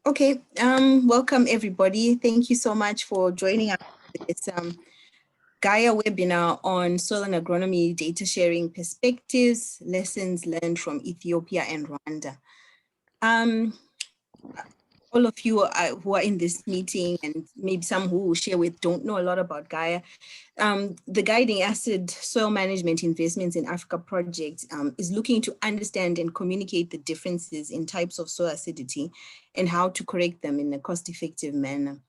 Okay, welcome everybody. Thank you so much for joining us for this Gaia webinar on soil and agronomy data sharing perspectives, lessons learned from Ethiopia and Rwanda. All of you who are in this meeting and maybe some who will share with don't know a lot about Gaia. The Guiding Acid Soil Management Investments in Africa project is looking to understand and communicate the differences in types of soil acidity and how to correct them in a cost-effective manner.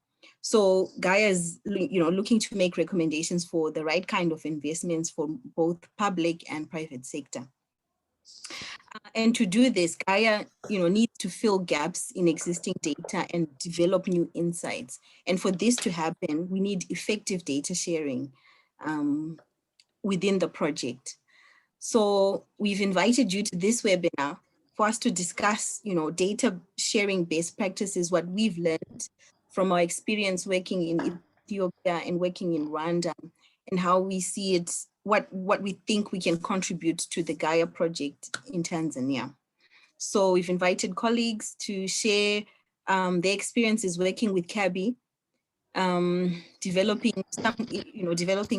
So Gaia is looking to make recommendations for the right kind of investments for both public and private sector. And to do this, Gaia needs to fill gaps in existing data and develop new insights. And for this to happen, we need effective data sharing within the project. So we've invited you to this webinar for us to discuss data sharing best practices, what we've learned from our experience working in Ethiopia and working in Rwanda, and how we see it, what we think we can contribute to the Gaia project in Tanzania. So we've invited colleagues to share their experiences working with CABI, developing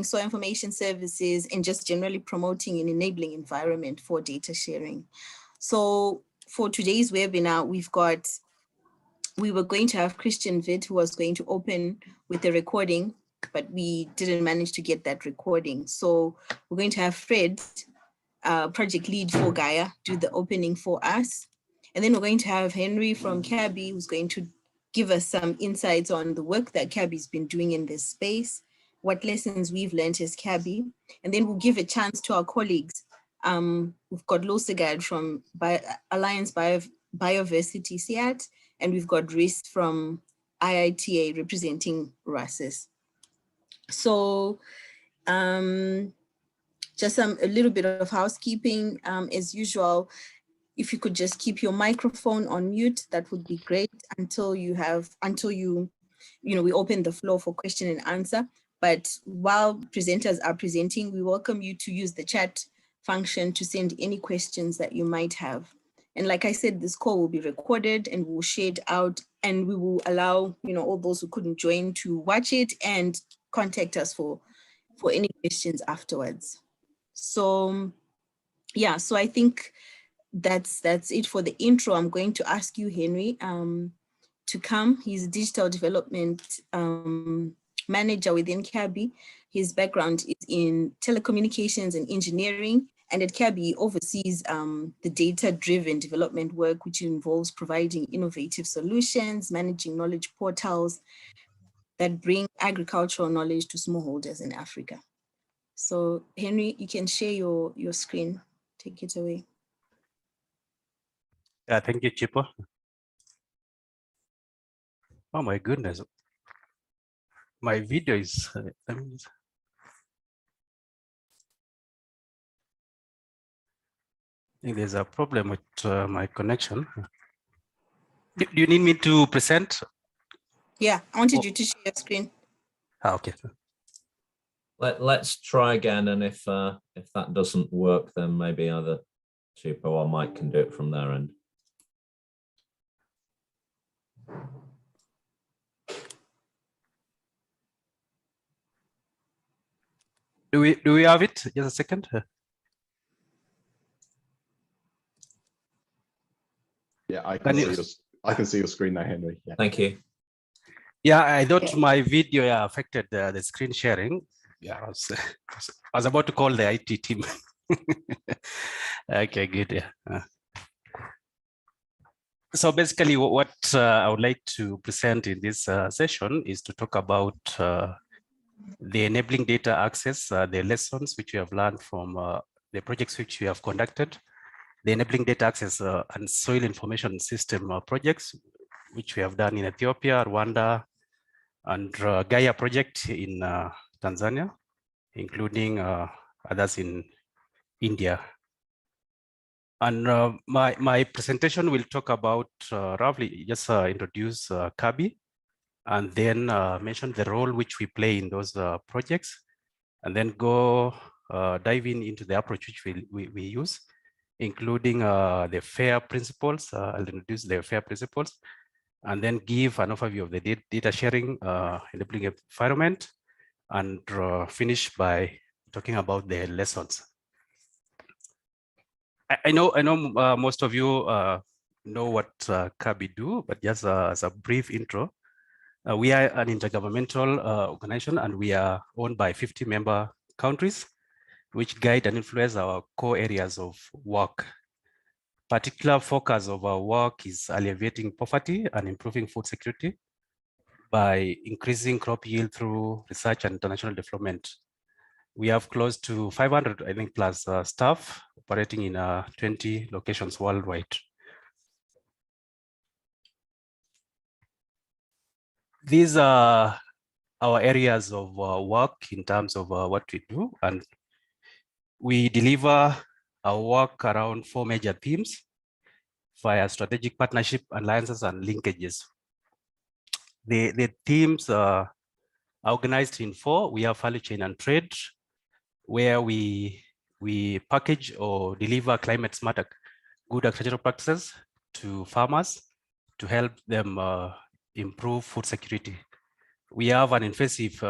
soil information services, and just generally promoting an enabling environment for data sharing. So for today's webinar, we were going to have Christian Vitt, who was going to open with the recording, but we didn't manage to get that recording. So we're going to have Fred, project lead for Gaia, do the opening for us. And then we're going to have Henry from CABI, who's going to give us some insights on the work that CABI's been doing in this space, what lessons we've learned as CABI. And then we'll give a chance to our colleagues. We've got Losegad from Alliance Biodiversity SEAT, and we've got Rhys from IITA representing RASIS. So just a little bit of housekeeping. As usual, if you could just keep your microphone on mute, that would be great until we open the floor for question and answer. But while presenters are presenting, we welcome you to use the chat function to send any questions that you might have. And like I said, this call will be recorded and we'll share it out, and we will allow all those who couldn't join to watch it and contact us for any questions afterwards. So yeah, so I think that's it for the intro. I'm going to ask you, Henry, to come. He's a digital development manager within CABI. His background is in telecommunications and engineering, and at CABI he oversees the data-driven development work, which involves providing innovative solutions, managing knowledge portals that bring agricultural knowledge to smallholders in Africa. So Henry, you can share your screen. Take it away. Thank you, Chipo. Oh my goodness. My video is, I think there's a problem with my connection. Do you need me to present? Yeah, I wanted you to share your screen. Okay. Let's try again, and if that doesn't work, then maybe either Chipo or Mike can do it from their end. Do we have it? Just a second. Yeah, I can see your screen now, Henry. Yeah. Thank you. Yeah, I thought my video affected the screen sharing. Yeah, I was about to call the IT team. Okay, good. Yeah. So basically, what I would like to present in this session is to talk about the enabling data access, the lessons which we have learned from the projects which we have conducted, the enabling data access and soil information system projects, which we have done in Ethiopia, Rwanda, and Gaia project in Tanzania, including others in India. And my presentation will talk about roughly just introduce CABI, and then mention the role which we play in those projects, and then go dive into the approach which we use, including the FAIR principles. I'll introduce the FAIR principles, and then give an overview of the data sharing enabling environment, and finish by talking about the lessons. I know most of you know what CABI do, but just as a brief intro, we are an intergovernmental organization, and we are owned by 50 member countries, which guide and influence our core areas of work. Particular focus of our work is alleviating poverty and improving food security by increasing crop yield through research and international development. We have close to 500, I think, plus staff operating in 20 locations worldwide. These are our areas of work in terms of what we do, and we deliver our work around 4 major themes via strategic partnership, alliances, and linkages. The themes are organized in 4. We have value chain and trade, where we package or deliver climate smart good agricultural practices to farmers to help them improve food security. We have an invasive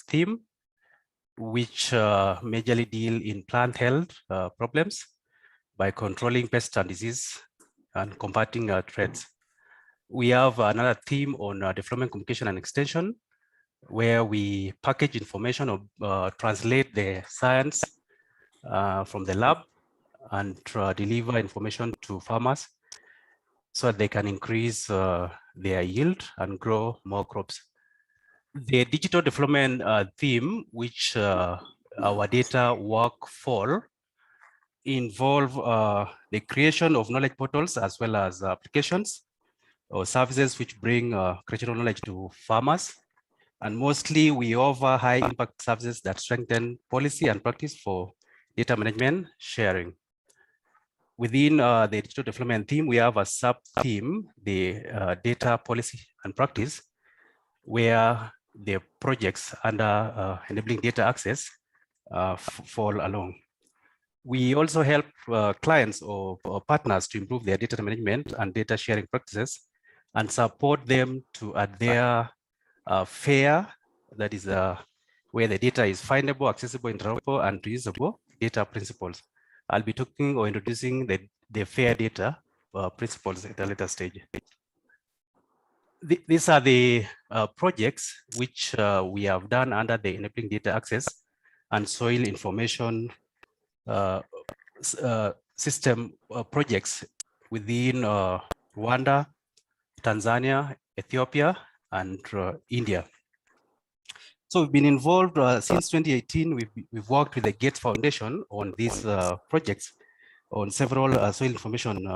theme, which majorly deal in plant health problems by controlling pests and disease and combating threats. We have another theme on development, communication, and extension, where we package information or translate the science from the lab and deliver information to farmers so that they can increase their yield and grow more crops. The digital development theme, which our data work for, involve the creation of knowledge portals as well as applications or services which bring cultural knowledge to farmers. And mostly we offer high impact services that strengthen policy and practice for data management sharing. Within the digital development theme, we have a sub-theme, the data policy and practice, where the projects under enabling data access fall along. We also help clients or partners to improve their data management and data sharing practices and support them to adhere fair, that is where the data is findable, accessible, interoperable, and reusable data principles. I'll be talking or introducing the fair data principles at a later stage. These are the projects which we have done under the enabling data access and soil information system projects within Rwanda, Tanzania, Ethiopia, and India. So we've been involved since 2018. We've worked with the Gates Foundation on these projects on several soil information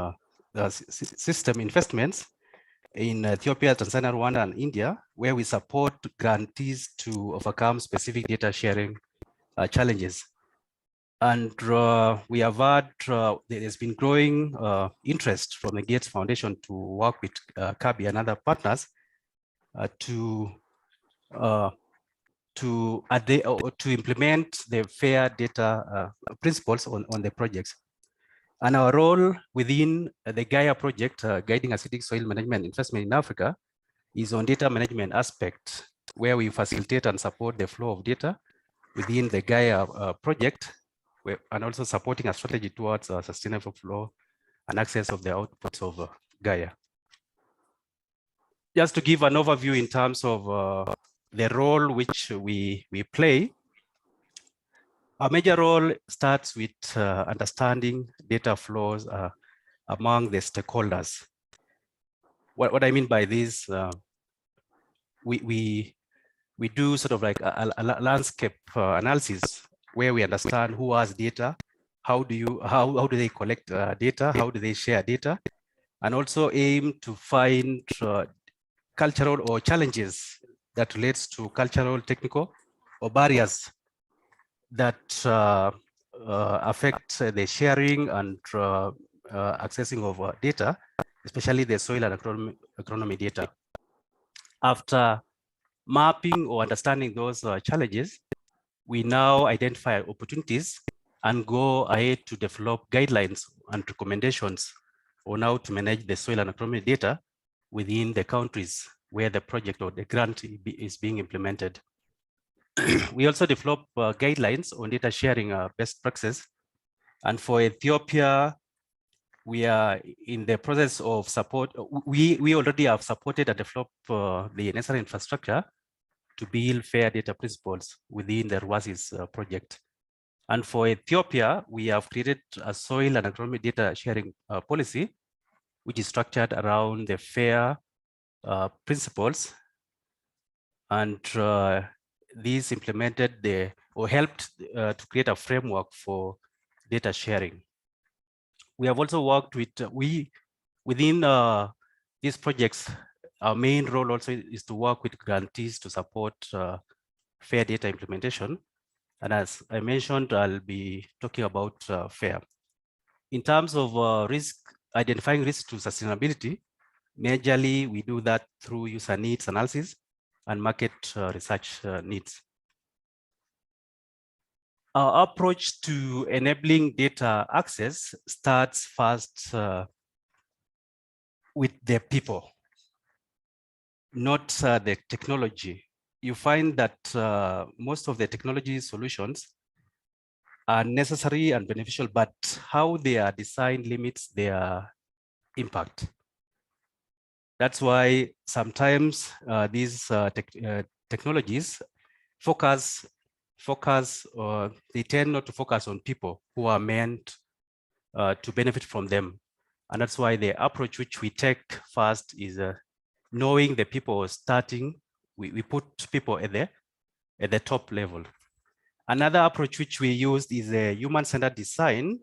system investments in Ethiopia, Tanzania, Rwanda, and India, where we support grantees to overcome specific data sharing challenges. And we have had, there's been growing interest from the Gates Foundation to work with CABI and other partners to implement the fair data principles on the projects. And our role within the Gaia project, Guiding Acidic Soil Management Investment in Africa, is on data management aspect, where we facilitate and support the flow of data within the Gaia project, and also supporting a strategy towards sustainable flow and access of the outputs of Gaia. Just to give an overview in terms of the role which we play, our major role starts with understanding data flows among the stakeholders. What I mean by this, we do sort of like a landscape analysis where we understand who has data, how do they collect data, how do they share data, and also aim to find cultural or challenges that relates to cultural, technical, or barriers that affect the sharing and accessing of data, especially the soil and agronomy data. After mapping or understanding those challenges, we now identify opportunities and go ahead to develop guidelines and recommendations on how to manage the soil and agronomy data within the countries where the project or the grant is being implemented. We also develop guidelines on data sharing best practices. And for Ethiopia, we are in the process of support. We already have supported and developed the necessary infrastructure to build fair data principles within the RWASIS project. And for Ethiopia, we have created a soil and agronomy data sharing policy, which is structured around the fair principles. And these implemented or helped to create a framework for data sharing. We have also worked with, within these projects, our main role also is to work with grantees to support fair data implementation. And as I mentioned, I'll be talking about FAIR. In terms of identifying risk to sustainability, majorly we do that through user needs analysis and market research needs. Our approach to enabling data access starts first with the people, not the technology. You find that most of the technology solutions are necessary and beneficial, but how they are designed limits their impact. That's why sometimes these technologies they tend not to focus on people who are meant to benefit from them. And that's why the approach which we take first is knowing the people starting, we put people at the top level. Another approach which we used is a human-centered design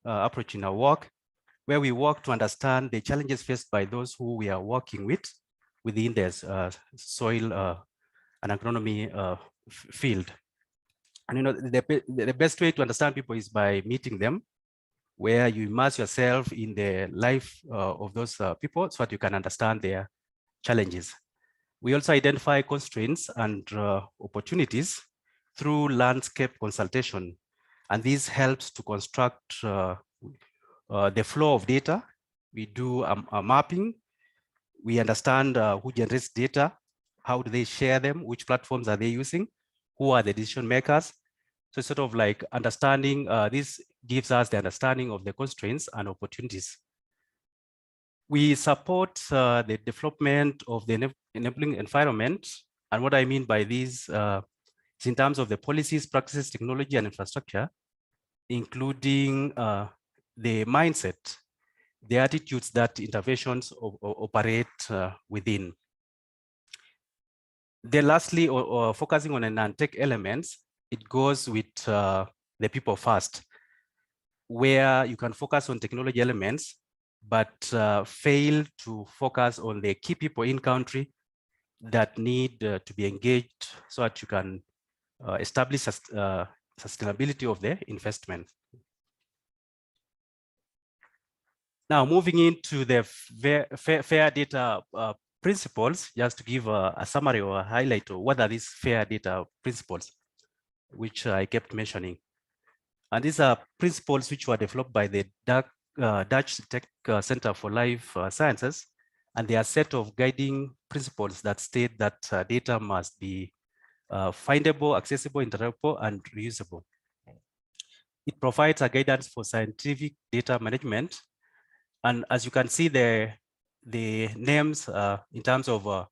approach in our work, where we work to understand the challenges faced by those who we are working with within the soil and agronomy field. And the best way to understand people is by meeting them, where you immerse yourself in the life of those people so that you can understand their challenges. We also identify constraints and opportunities through landscape consultation. And this helps to construct the flow of data. We do a mapping. We understand who generates data, how do they share them, which platforms are they using, who are the decision makers. So sort of like understanding, this gives us the understanding of the constraints and opportunities. We support the development of the enabling environment. And what I mean by this is in terms of the policies, practices, technology, and infrastructure, including the mindset, the attitudes that interventions operate within. Then lastly, or focusing on the non-tech elements, it goes with the people first, where you can focus on technology elements, but fail to focus on the key people in country that need to be engaged so that you can establish sustainability of the investment. Now, moving into the fair data principles, just to give a summary or a highlight of what are these fair data principles, which I kept mentioning. And these are principles which were developed by the Dutch Tech Center for Life Sciences, and they are a set of guiding principles that state that data must be findable, accessible, interoperable, and reusable. It provides a guidance for scientific data management. And as you can see, the names in terms of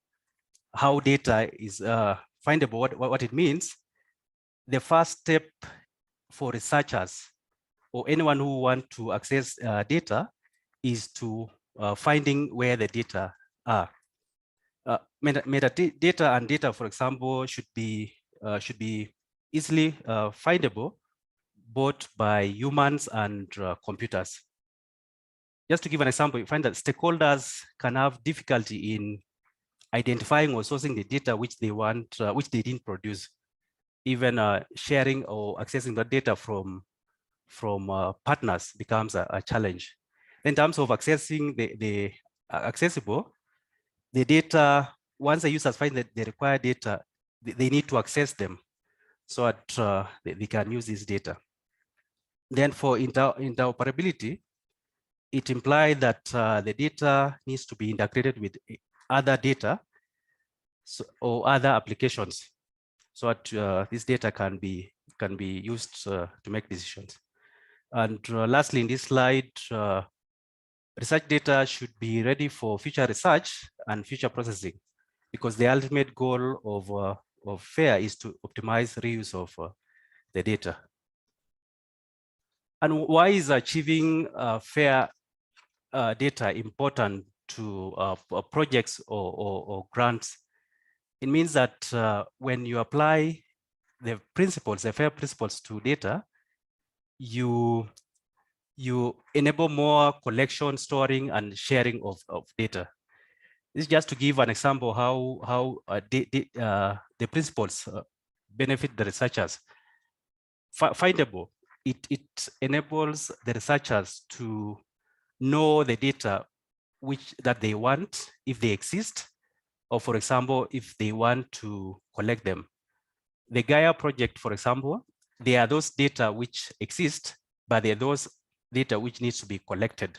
how data is findable, what it means, the first step for researchers or anyone who want to access data is to finding where the data are. Metadata and data, for example, should be easily findable both by humans and computers. Just to give an example, you find that stakeholders can have difficulty in identifying or sourcing the data which they want, which they didn't produce. Even sharing or accessing the data from partners becomes a challenge. In terms of accessing the accessible, the data, once the users find that they require data, they need to access them so that they can use this data. Then for interoperability, it implies that the data needs to be integrated with other data or other applications, so that this data can be used to make decisions. And lastly, in this slide, research data should be ready for future research and future processing, because the ultimate goal of FAIR is to optimize reuse of the data. And why is achieving FAIR data important to projects or grants? It means that when you apply the principles, the FAIR principles to data, you enable more collection, storing, and sharing of data. This is just to give an example how the principles benefit the researchers. Findable, it enables the researchers to know the data that they want, if they exist, or for example, if they want to collect them. The Gaia project, for example, there are those data which exist, but there are those data which needs to be collected.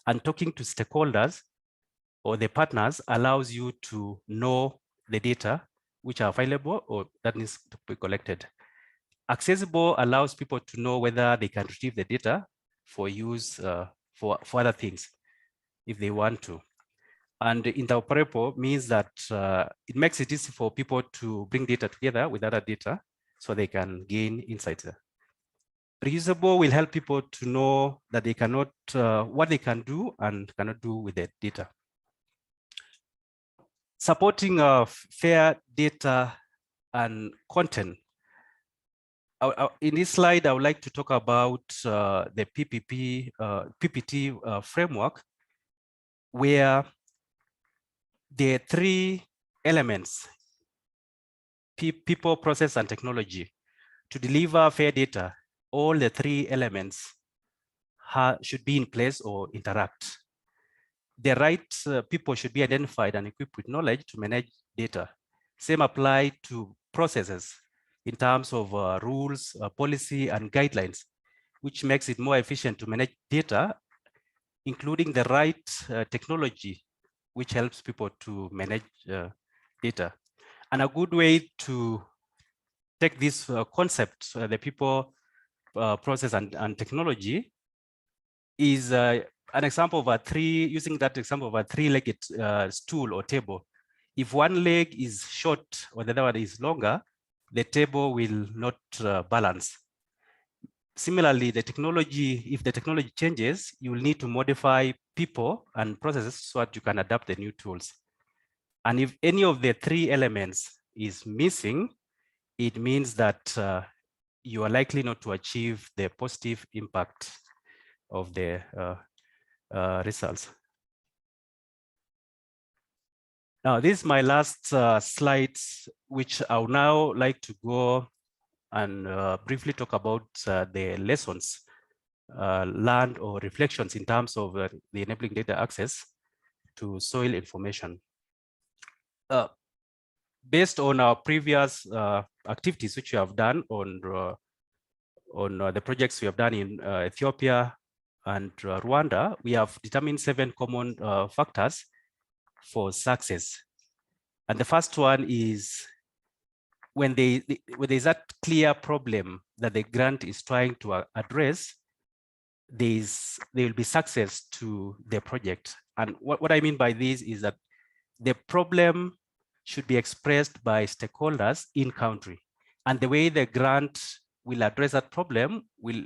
And talking to stakeholders or the partners allows you to know the data which are available or that needs to be collected. Accessible allows people to know whether they can retrieve the data for use for other things if they want to. And interoperable means that it makes it easy for people to bring data together with other data so they can gain insights. Reusable will help people to know that they cannot, what they can do and cannot do with the data. Supporting FAIR data and content. In this slide, I would like to talk about the PPT framework, where there are three elements: people, process, and technology. To deliver FAIR data, all the three elements should be in place or interact. The right people should be identified and equipped with knowledge to manage data. Same apply to processes in terms of rules, policy, and guidelines, which makes it more efficient to manage data, including the right technology, which helps people to manage data. And a good way to take this concept, the people, process, and technology, is an example of using that example of a three-legged stool or table. If one leg is short or the other one is longer, the table will not balance. Similarly, the technology, if the technology changes, you will need to modify people and processes so that you can adapt the new tools. And if any of the three elements is missing, it means that you are likely not to achieve the positive impact of the results. Now, this is my last slides, which I would now like to go and briefly talk about the lessons learned or reflections in terms of the enabling data access to soil information. Based on our previous activities which we have done on the projects we have done in Ethiopia and Rwanda, we have determined 7 common factors for success. And the first one is when there's that clear problem that the grant is trying to address, there will be success to the project. And what I mean by this is that the problem should be expressed by stakeholders in country. And the way the grant will address that problem will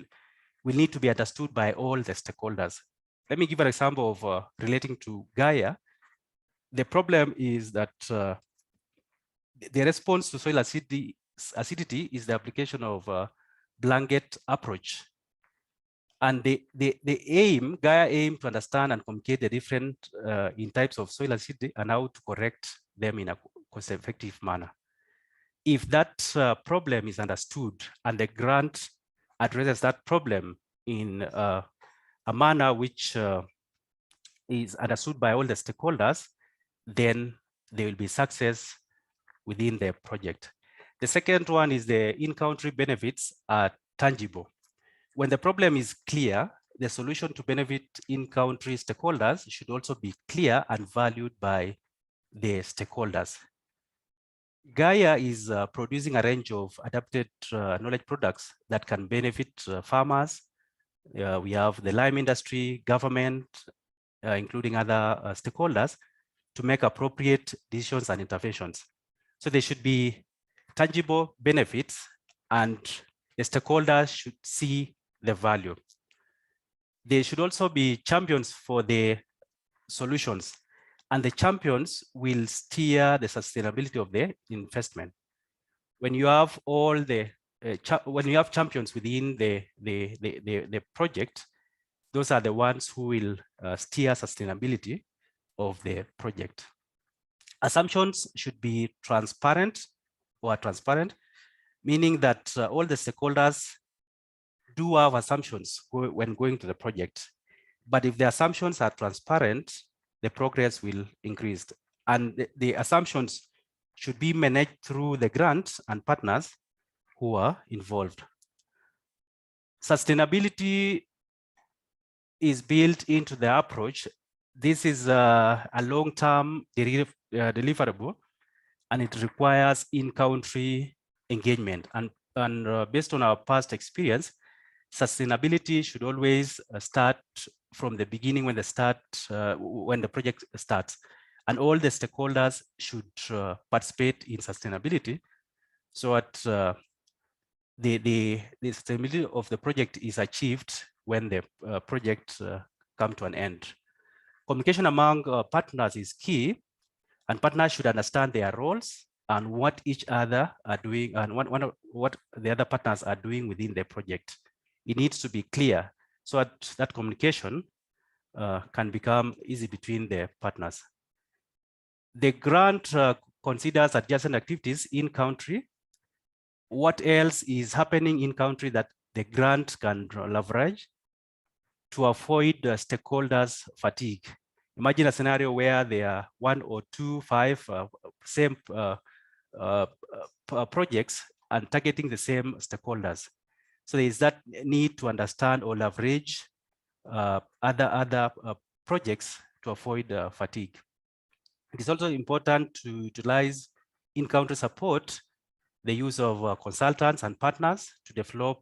need to be understood by all the stakeholders. Let me give an example of relating to Gaia. The problem is that the response to soil acidity is the application of a blanket approach. And the aim, Gaia aim to understand and communicate the different in types of soil acidity and how to correct them in a cost-effective manner. If that problem is understood and the grant addresses that problem in a manner which is understood by all the stakeholders, then there will be success within the project. The second one is the in-country benefits are tangible. When the problem is clear, the solution to benefit in-country stakeholders should also be clear and valued by the stakeholders. Gaia is producing a range of adapted knowledge products that can benefit farmers. We have the lime industry, government, including other stakeholders, to make appropriate decisions and interventions. So there should be tangible benefits, and the stakeholders should see the value. There should also be champions for the solutions, and the champions will steer the sustainability of the investment. When you have all the when you have champions within the project, those are the ones who will steer sustainability of the project. Assumptions should be transparent, meaning that all the stakeholders do have assumptions when going to the project. But if the assumptions are transparent, the progress will increase. And the assumptions should be managed through the grants and partners who are involved. Sustainability is built into the approach. This is a long-term deliverable, and it requires in-country engagement. And based on our past experience, sustainability should always start from the beginning when the project starts, and all the stakeholders should participate in sustainability, so that the sustainability of the project is achieved when the project comes to an end. Communication among partners is key, and partners should understand their roles and what each other are doing, and what the other partners are doing within the project. It needs to be clear so that communication can become easy between the partners. The grant considers adjacent activities in country. What else is happening in country that the grant can leverage to avoid stakeholders fatigue? Imagine a scenario where there are 1 or 2, 5 same projects and targeting the same stakeholders. So there is that need to understand or leverage other projects to avoid fatigue. It is also important to utilize in-country support, the use of consultants and partners to develop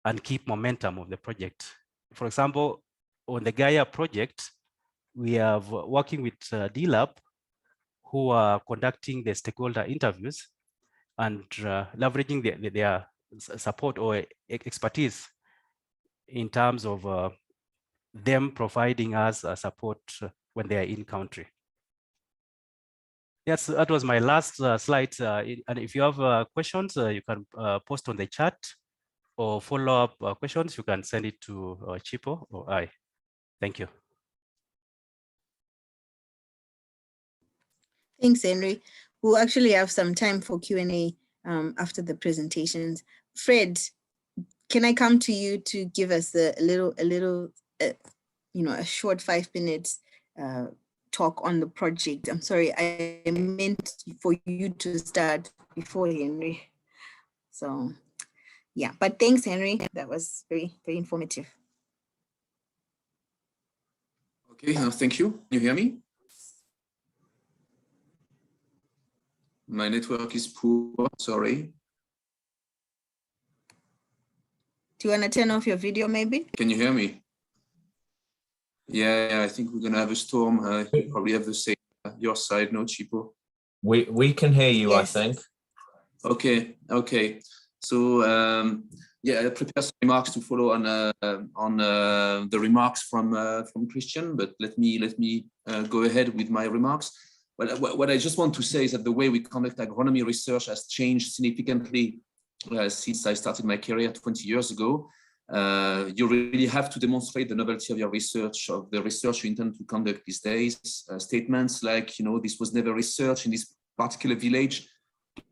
and keep momentum of the project. For example, on the Gaia project, we are working with DLab, who are conducting the stakeholder interviews and leveraging their support or expertise in terms of them providing us support when they are in country. Yes, that was my last slide. And if you have questions, you can post on the chat, or follow-up questions, you can send it to Chipo or I. Thank you. Thanks, Henry. We'll actually have some time for Q&A after the presentations. Fred, can I come to you to give us a short 5 minutes talk on the project? I'm sorry, I meant for you to start before Henry. So yeah, but thanks, Henry. That was very, very informative. Okay, thank you. Can you hear me? My network is poor, sorry. Do you want to turn off your video maybe? Can you hear me? Yeah, I think we're going to have a storm. You probably have the same your side, no, Chipo? We can hear you, yes. I think. Okay. So yeah, I prepared some remarks to follow on the remarks from Christian, but let me go ahead with my remarks. What I just want to say is that the way we conduct agronomy research has changed significantly since I started my career 20 years ago. You really have to demonstrate the novelty of your research, of the research you intend to conduct these days. Statements like, this was never research in this particular village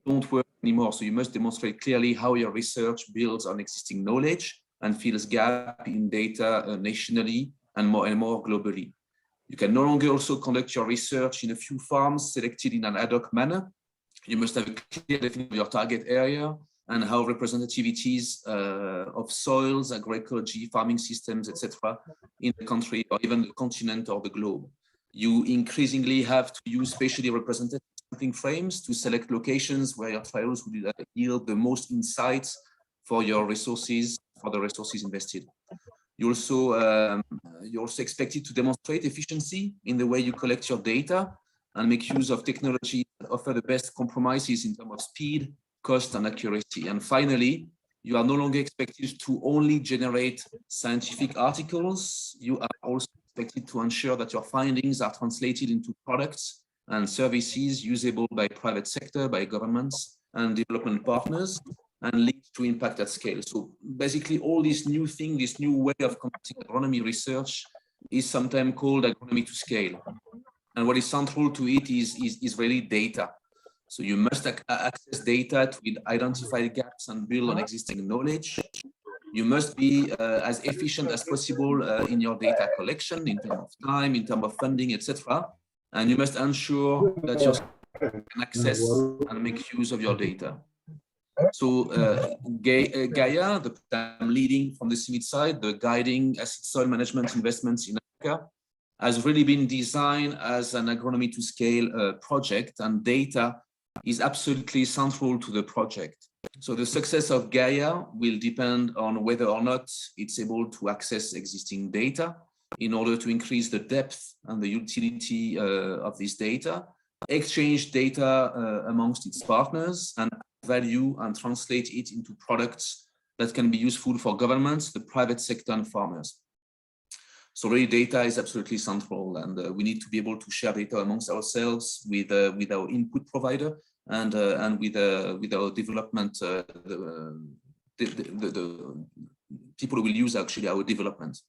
don't work anymore. So you must demonstrate clearly how your research builds on existing knowledge and fills gap in data nationally and more globally. You can no longer also conduct your research in a few farms selected in an ad hoc manner. You must have a clear definition of your target area, and how representativities of soils, agroecology, farming systems, etc., in the country or even the continent or the globe. You increasingly have to use spatially represented sampling frames to select locations where your trials will yield the most insights for your resources, for the resources invested. You're also expected to demonstrate efficiency in the way you collect your data and make use of technology that offer the best compromises in terms of speed, cost, and accuracy. And finally, you are no longer expected to only generate scientific articles. You are also expected to ensure that your findings are translated into products and services usable by private sector, by governments and development partners, and linked to impact at scale. So basically all this new thing, this new way of conducting agronomy research is sometimes called agronomy to scale. And what is central to it is really data. So you must access data to identify gaps and build on existing knowledge. You must be as efficient as possible in your data collection in terms of time, in terms of funding, etc. And you must ensure that you can access and make use of your data. So Gaia, the I'm leading from the CIMMYT side, the guiding acid soil management investments in Africa, has really been designed as an agronomy to scale project, and data is absolutely central to the project. So the success of Gaia will depend on whether or not it's able to access existing data in order to increase the depth and the utility of this data, exchange data amongst its partners, and value and translate it into products that can be useful for governments, the private sector, and farmers. So really data is absolutely central, and we need to be able to share data amongst ourselves with our input provider and with our development, the people who will use actually our development.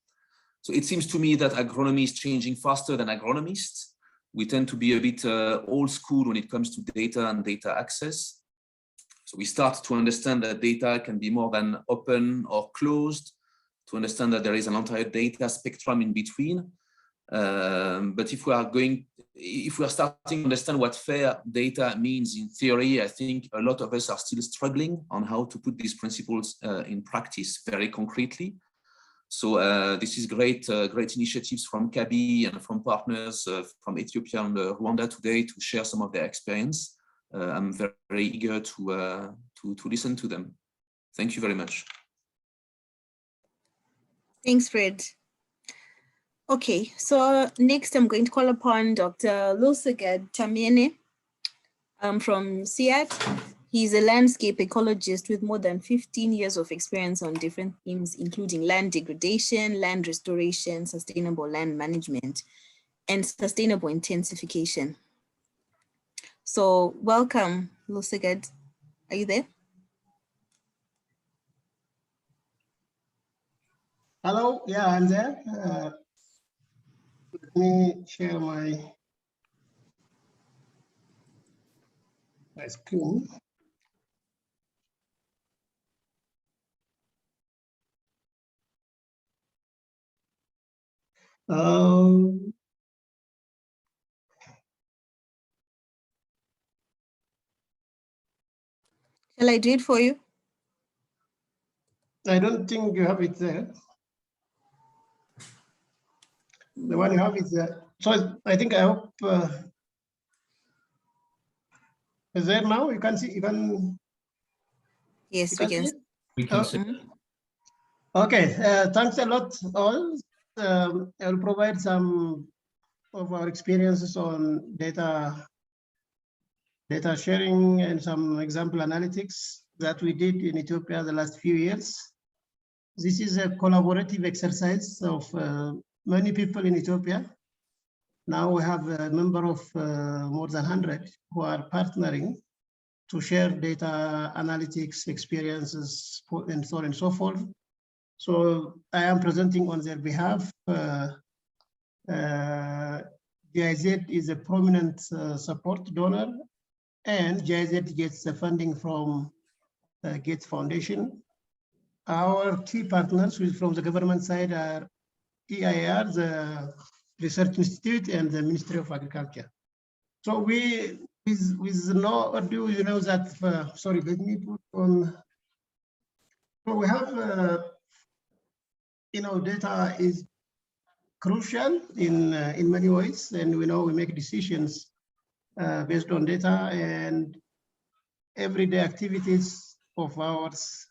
So it seems to me that agronomy is changing faster than agronomists. We tend to be a bit old school when it comes to data and data access. So we start to understand that data can be more than open or closed, to understand that there is an entire data spectrum in between. But if we are starting to understand what fair data means in theory, I think a lot of us are still struggling on how to put these principles in practice very concretely. So this is great initiatives from CABI and from partners from Ethiopia and Rwanda today to share some of their experience. I'm very eager to listen to them. Thank you very much. Thanks, Fred. Okay, so next I'm going to call upon Dr. Luseged Tamiene from SIAT. He's a landscape ecologist with more than 15 years of experience on different themes, including land degradation, land restoration, sustainable land management, and sustainable intensification. So welcome, Luseged. Are you there? Hello, yeah, I'm there. Let me share my screen. Shall I do it for you? I don't think you have it there. The one you have is there. So I think I hope is there now? You can see, you can. Yes, we can. We can see. Okay, thanks a lot all. I will provide some of our experiences on data sharing and some example analytics that we did in Ethiopia the last few years. This is a collaborative exercise of many people in Ethiopia. Now we have a number of more than 100 who are partnering to share data analytics experiences and so on and so forth. So I am presenting on their behalf. GIZ is a prominent support donor, and GIZ gets the funding from Gates Foundation. Our key partners from the government side are EIR, the Research Institute, and the Ministry of Agriculture. So we, with no ado, you know that, sorry, let me put on So we have, data is crucial in many ways, and we know we make decisions based on data, and everyday activities of ours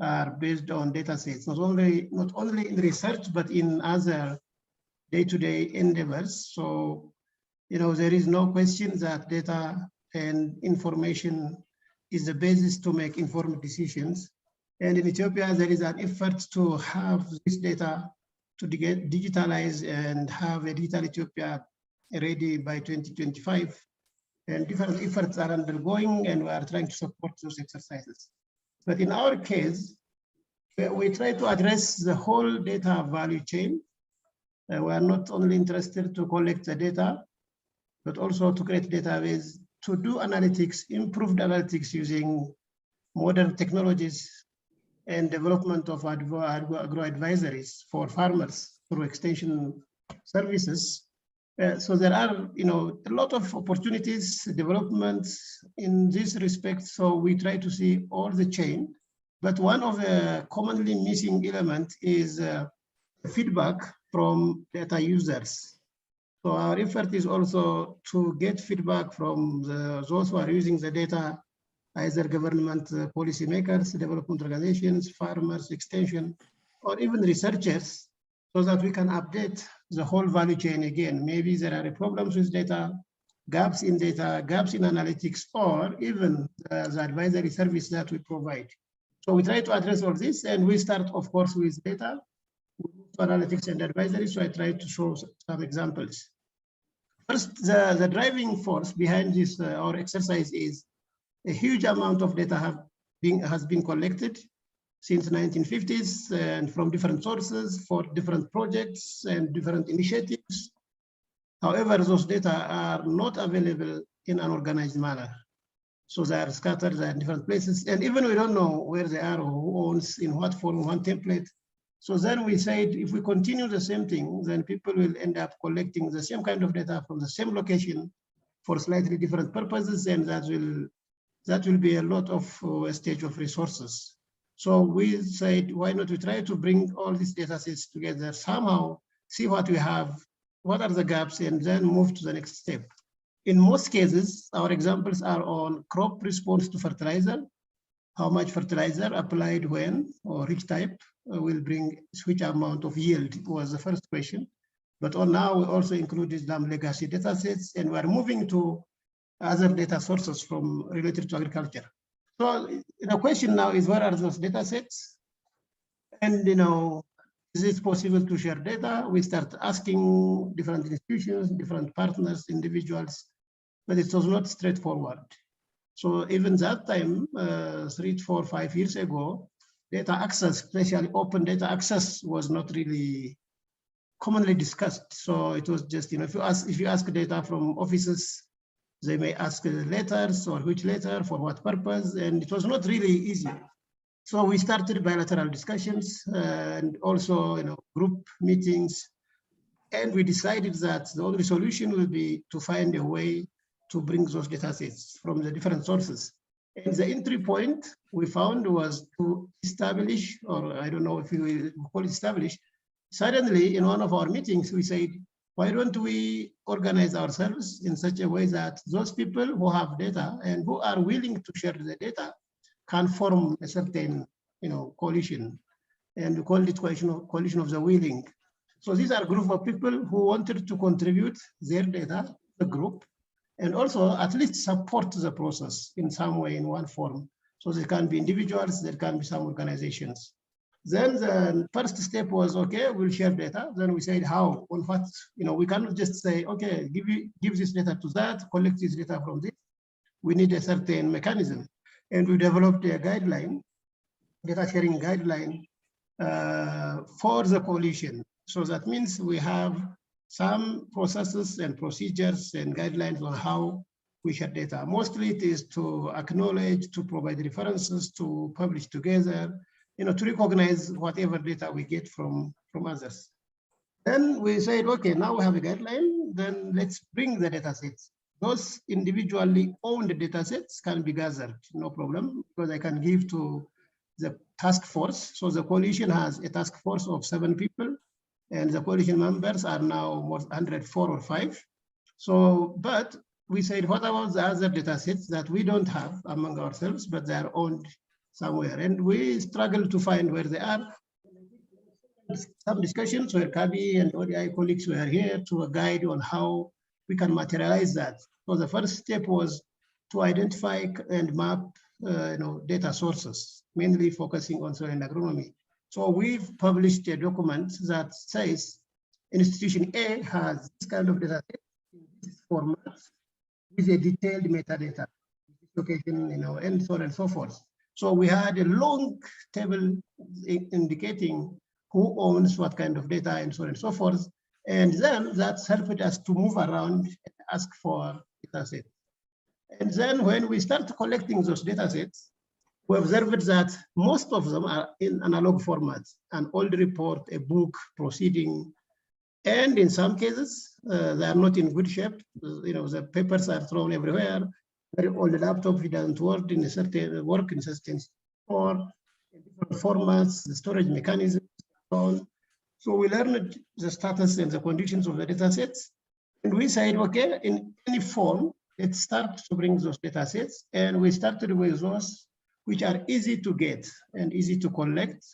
are based on data sets, not only in research, but in other day-to-day endeavors. So, there is no question that data and information is the basis to make informed decisions. And in Ethiopia, there is an effort to have this data to get digitalized and have a digital Ethiopia ready by 2025. And different efforts are undergoing, and we are trying to support those exercises. But in our case, we try to address the whole data value chain. We are not only interested to collect the data, but also to create database, to do analytics, improved analytics using modern technologies and development of agro advisories for farmers through extension services. So there are, a lot of opportunities, developments in this respect. So we try to see all the chain, but one of the commonly missing elements is feedback from data users. So our effort is also to get feedback from those who are using the data, either government policymakers, development organizations, farmers, extension, or even researchers, so that we can update the whole value chain again. Maybe there are problems with data, gaps in analytics, or even the advisory service that we provide. So we try to address all this, and we start, of course, with data, analytics and advisory. So I try to show some examples. First, the driving force behind this our exercise is a huge amount of data has been collected since 1950s and from different sources for different projects and different initiatives. However, those data are not available in an organized manner. So they are scattered in different places, and even we don't know where they are or who owns, in what form, one template. So then we said, if we continue the same thing, then people will end up collecting the same kind of data from the same location for slightly different purposes, and that will be a lot of wastage of resources. So we said, why not we try to bring all these data sets together somehow, see what we have, what are the gaps, and then move to the next step. In most cases, our examples are on crop response to fertilizer, how much fertilizer applied when, or which type will bring which amount of yield was the first question. But now we also included some legacy data sets, and we're moving to other data sources related to agriculture. So the question now is, where are those data sets? And is it possible to share data? We start asking different institutions, different partners, individuals, but it was not straightforward. So even that time, 3, 4, 5 years ago, data access, especially open data access, was not really commonly discussed. So it was just, if you ask data from offices, they may ask letters, or which letter, for what purpose, and it was not really easy. So we started bilateral discussions and also group meetings, and we decided that the only solution will be to find a way to bring those data sets from the different sources. And the entry point we found was to establish, or I don't know if we call it establish, suddenly in one of our meetings, we said, why don't we organize ourselves in such a way that those people who have data and who are willing to share the data can form a certain coalition, and we call it coalition of the willing. So these are a group of people who wanted to contribute their data, the group, and also at least support the process in some way, in one form. So there can be individuals, there can be some organizations. Then the first step was, okay, we'll share data. Then we said how, on what, we cannot just say, okay, give this data to that, collect this data from this. We need a certain mechanism. And we developed a guideline, data sharing guideline for the coalition. So that means we have some processes and procedures and guidelines on how we share data. Mostly it is to acknowledge, to provide references, to publish together, to recognize whatever data we get from others. Then we said, okay, now we have a guideline, then let's bring the data sets. Those individually owned data sets can be gathered, no problem, because I can give to the task force. So the coalition has a task force of 7 people, and the coalition members are now more 104 or 5. So, but we said, what about the other data sets that we don't have among ourselves, but they are owned somewhere? And we struggle to find where they are. Some discussions where Kabi and ODI colleagues were here to guide on how we can materialize that. So the first step was to identify and map data sources, mainly focusing on soil and agronomy. So we've published a document that says institution A has this kind of data set in this format with a detailed metadata, location, and so on and so forth. So we had a long table indicating who owns what kind of data and so on and so forth. And then that's helped us to move around and ask for data sets. And then when we start collecting those data sets, we observed that most of them are in analog formats, an old report, a book, proceeding, and in some cases, they are not in good shape. The papers are thrown everywhere. Very old laptop, it doesn't work in a certain or in different formats, the storage mechanism, so on. So we learned the status and the conditions of the data sets. And we said, okay, in any form, let's start to bring those data sets. And we started with those which are easy to get and easy to collect,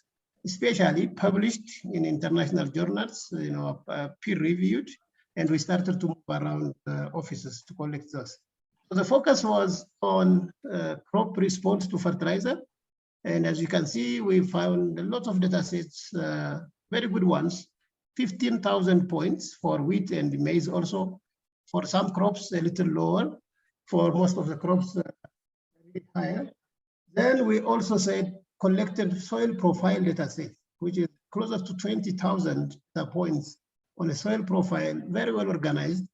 especially published in international journals, peer-reviewed. And we started to move around offices to collect those. So the focus was on crop response to fertilizer. And as you can see, we found a lot of data sets, very good ones, 15,000 points for wheat and maize also. For some crops, a little lower. For most of the crops, a bit higher. Then we also said collected soil profile data set, which is closer to 20,000 points on a soil profile, very well organized.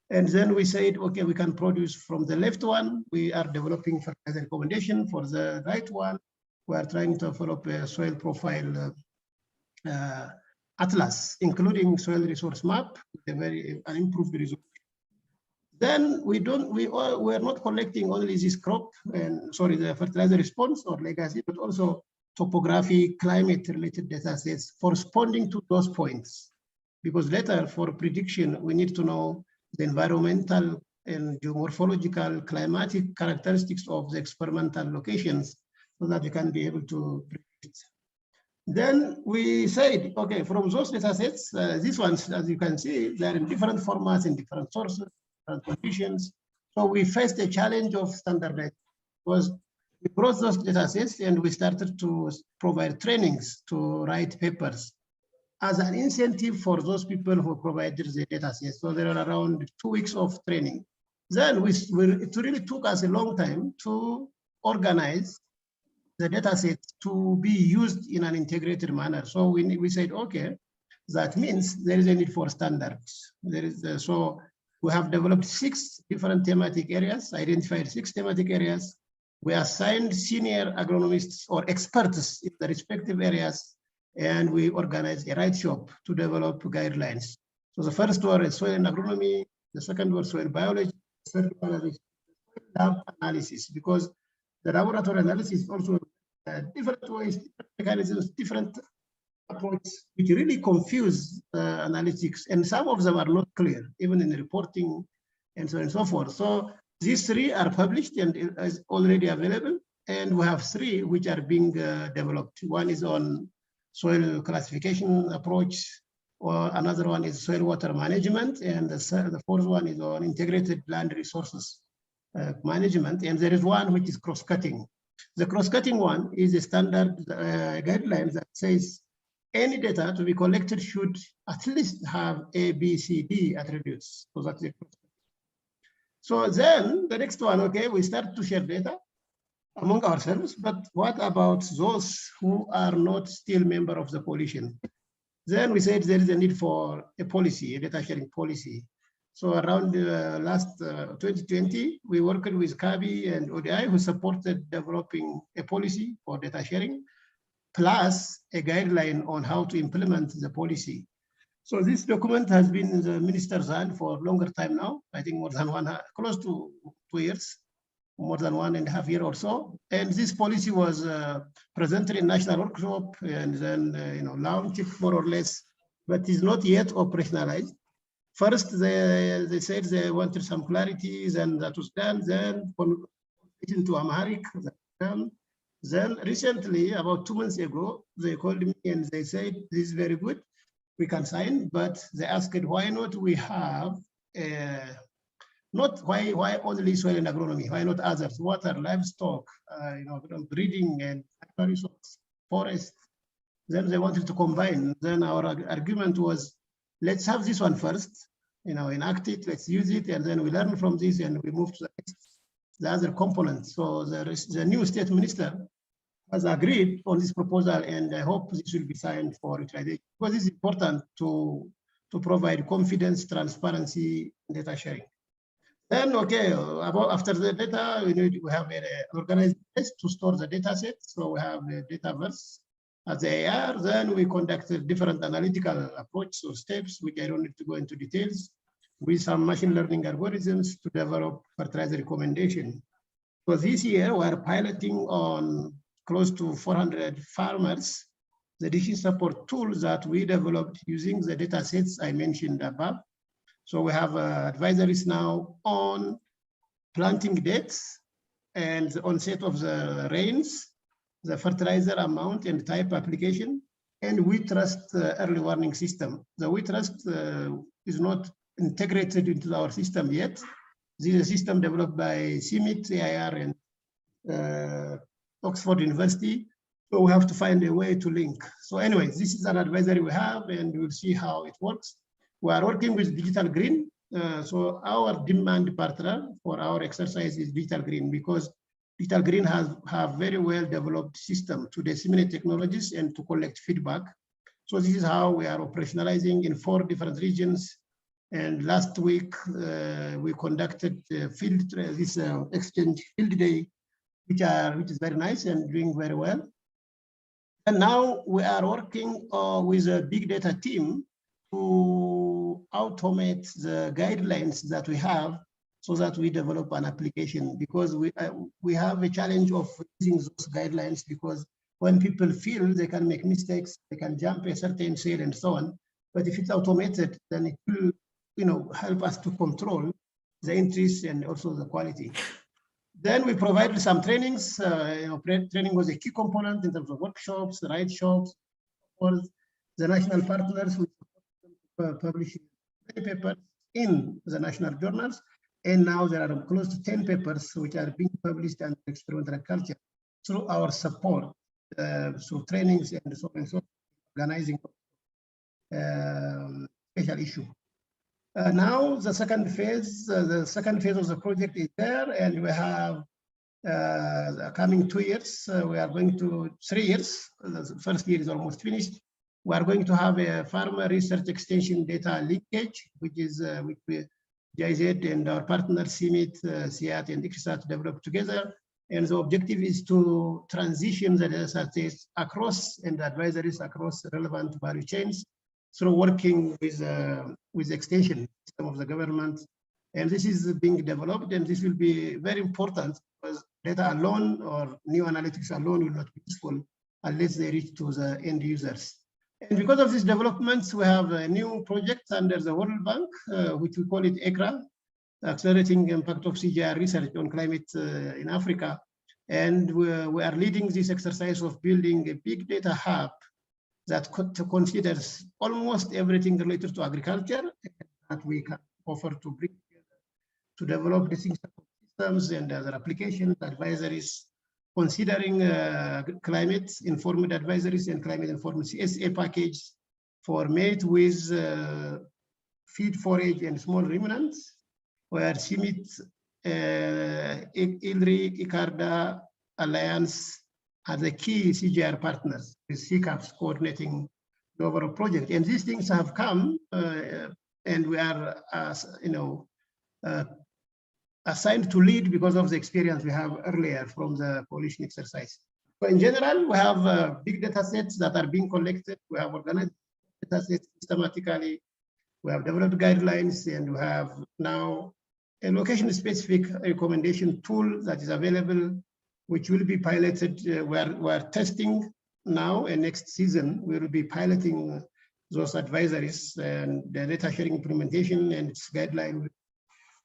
And then we said, okay, we can produce from the left one, we are developing fertilizer recommendation. For the right one, we are trying to develop a soil profile atlas, including soil resource map, an improved result. Then we're not collecting only this crop the fertilizer response or legacy, but also topography, climate related data sets corresponding to those points. Because later for prediction, we need to know the environmental and geomorphological climatic characteristics of the experimental locations so that you can be able to predict. Then we said, okay, from those data sets, these ones, as you can see, they're in different formats, in different sources, different conditions. So we faced a challenge of standardization. Was we brought those data sets and we started to provide trainings to write papers as an incentive for those people who provided the data sets. So there are around 2 weeks of training. Then it really took us a long time to organize the data set to be used in an integrated manner. So we said, okay, that means there is a need for standards. So we have developed 6 different thematic areas, identified 6 thematic areas. We assigned senior agronomists or experts in the respective areas, and we organized a write shop to develop guidelines. So the first one is soil and agronomy, the second one is soil biology, the third one is lab analysis, because the laboratory analysis also different ways, different mechanisms, different approaches, which really confuse analytics, and some of them are not clear, even in reporting and so on and so forth. So these 3 are published and is already available, and we have 3 which are being developed. One is on soil classification approach, or another one is soil water management, and the fourth one is on integrated land resources management, and there is one which is cross-cutting. The cross-cutting one is a standard guideline that says any data to be collected should at least have A, B, C, D attributes. So that's it. So then the next one, okay, we start to share data among ourselves, but what about those who are not still member of the coalition? Then we said there is a need for a policy, a data sharing policy. So around last 2020, we worked with Kabi and ODI, who supported developing a policy for data sharing, plus a guideline on how to implement the policy. So this document has been in the minister's hand for a longer time now, I think more than close to 2 years. more than 1.5 years or so. And this policy was presented in national workshop and then launched more or less, but is not yet operationalized. First, they said they wanted some clarities, and that was done. Then into Amharic. Then recently, about 2 months ago, they called me and they said, this is very good, we can sign, but they asked why not we have, why only soil and agronomy, why not others, water, livestock, breeding and resource, forest. Then they wanted to combine. Then our argument was, let's have this one first, enact it, let's use it, and then we learn from this and we move to the other components. So the new state minister has agreed on this proposal, and I hope this will be signed for utilization, because it's important to provide confidence, transparency, data sharing. Then, okay, after the data, we have an organized place to store the data set. So we have the Dataverse as the AR. Then we conducted different analytical approach or steps, which I don't need to go into details, with some machine learning algorithms to develop fertilizer recommendation. So this year, we're piloting on close to 400 farmers the disease support tools that we developed using the data sets I mentioned above. So we have advisories now on planting dates and the onset of the rains, the fertilizer amount and type application, and we trust early warning system. The we trust is not integrated into our system yet. This is a system developed by CIMIT, AIR, and Oxford University. So we have to find a way to link. So anyway, this is an advisory we have, and we'll see how it works. We are working with Digital Green. So our demand partner for our exercise is Digital Green, because Digital Green have very well developed system to disseminate technologies and to collect feedback. So this is how we are operationalizing in 4 different regions. And last week we conducted this exchange field day, which is very nice and doing very well. And now we are working with a big data team to automate the guidelines that we have so that we develop an application, because we have a challenge of using those guidelines, because when people feel they can make mistakes, they can jump a certain cell and so on. But if it's automated, then it will help us to control the entries and also the quality. Then we provided some trainings. Training was a key component in terms of workshops, right shops, or the national partners who publish papers in the national journals. And now there are close to 10 papers which are being published under experimental agriculture through our support, through trainings and so on and so on, organizing special issue. Now the second phase of the project is there, and we have the coming 2 years. We are going to 3 years. The first year is almost finished. We are going to have a farmer research extension data linkage, which is which GIZ and our partners CIMIT, CIAT, and ICRISAT developed together. And the objective is to transition the data sets across and advisories across relevant value chains through working with extension system of the government. And this is being developed, and this will be very important, because data alone or new analytics alone will not be useful unless they reach to the end users. And because of these developments, we have a new project under the World Bank, which we call it ECRA, Accelerating Impact of CGIAR Research on Climate in Africa. And we are leading this exercise of building a big data hub that considers almost everything related to agriculture that we can offer to bring together to develop the systems and other applications, advisories, considering climate-informed advisories and climate-informed CSA package for made with feed, forage, and small ruminants, where CIMIT, ILRI, ICARDA, Alliance are the key CGIAR partners, with CCAPS coordinating the overall project. And these things have come, and we are, assigned to lead because of the experience we have earlier from the coalition exercise. So in general, we have big data sets that are being collected. We have organized data sets systematically. We have developed guidelines, and we have now a location-specific recommendation tool that is available, which will be piloted. We're testing now, and next season we will be piloting those advisories, and the data sharing implementation and its guideline,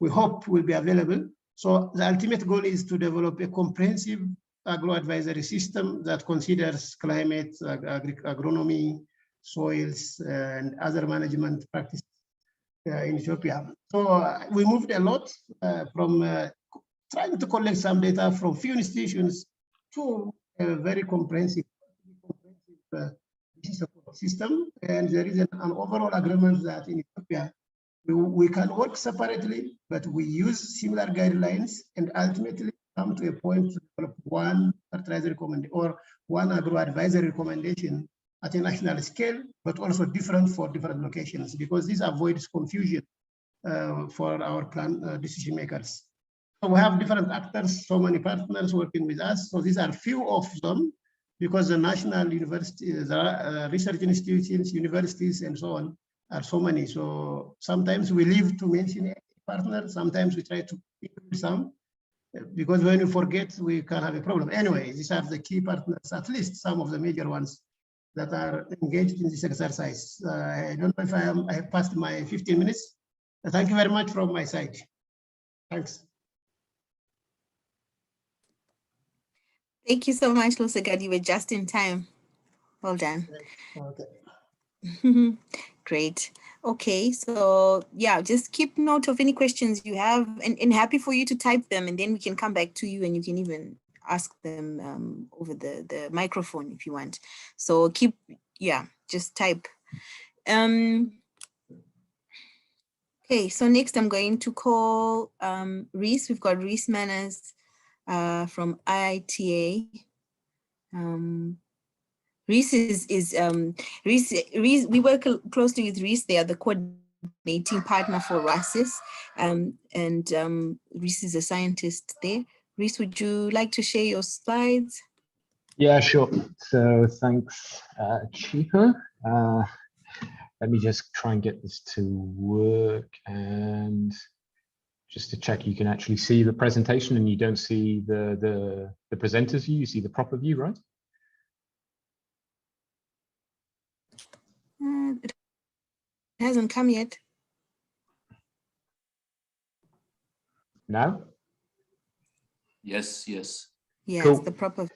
we hope, will be available. So the ultimate goal is to develop a comprehensive agro-advisory system that considers climate, agronomy, soils, and other management practices in Ethiopia. So we moved a lot from trying to collect some data from few institutions to a very comprehensive system. And there is an overall agreement that in Ethiopia, we can work separately, but we use similar guidelines and ultimately come to a point to develop one fertilizer recommendation or one agro-advisory recommendation at a national scale, but also different for different locations, because this avoids confusion for our plan decision makers. So we have different actors, so many partners working with us. So these are few of them, because the national universities, research institutions, universities, and so on are so many. So sometimes we leave to mention a partner, sometimes we try to include some, because when we forget, we can have a problem. Anyway, these are the key partners, at least some of the major ones that are engaged in this exercise. I don't know if I have passed my 15 minutes. Thank you very much from my side. Thanks. Thank you so much, Lusagad. You were just in time. Well done. Okay. Great. Okay, so yeah, just keep note of any questions you have, and happy for you to type them, and then we can come back to you and you can even ask them over the microphone if you want. So keep, yeah, just type. Okay, so next I'm going to call Reese. We've got Reese Manners from IITA. Reese Reese, we work closely with Reese. They are the coordinating partner for RASIS, and Reese is a scientist there. Reese, would you like to share your slides? Yeah, sure. So thanks, Chico. Let me just try and get this to work, and just to check you can actually see the presentation and you don't see the presenter's view, you see the proper view, right? It hasn't come yet. Now? Yes, yes. Yes, Cool. the proper.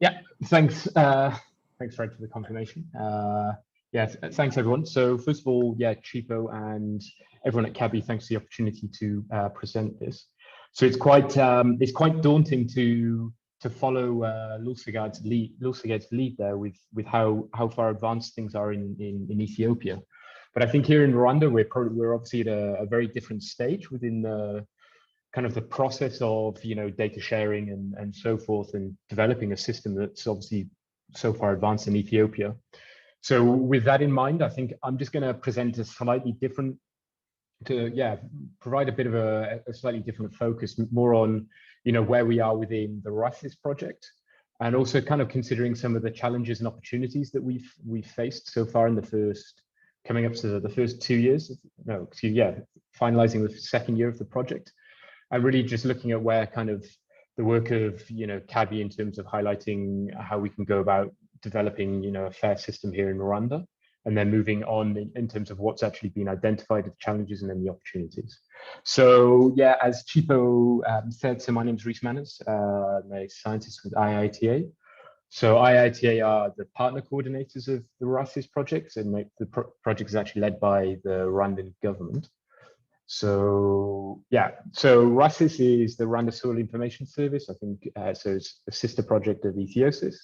Yeah, thanks. Thanks, Fred, for the confirmation. Yes, thanks everyone. So first of all, yeah, Chipo and everyone at CABI, thanks for the opportunity to present this. So it's quite daunting to follow Lusaged's lead there with how far advanced things are in Ethiopia. But I think here in Rwanda, we're obviously at a very different stage within the kind of the process of, you know, data sharing and so forth, and developing a system that's obviously so far advanced in Ethiopia. So with that in mind, I think I'm just going to present a slightly different, provide a bit of a slightly different focus, more on, you know, where we are within the RASIS project, and also kind of considering some of the challenges and opportunities that we've faced so far in the first, coming up to the first 2 years, finalizing the second year of the project, and really just looking at where kind of the work of, you know, CABI in terms of highlighting how we can go about developing, you know, a fair system here in Rwanda, and then moving on in terms of what's actually been identified as challenges and then the opportunities. So yeah, as Chipo said, so my name is Reese Manners, I'm a scientist with IITA. So IITA are the partner coordinators of the RASIS project, and the project is actually led by the Rwandan government. So yeah, so RASIS is the Rwanda Soil Information Service, I think, so it's a sister project of Ethiosis.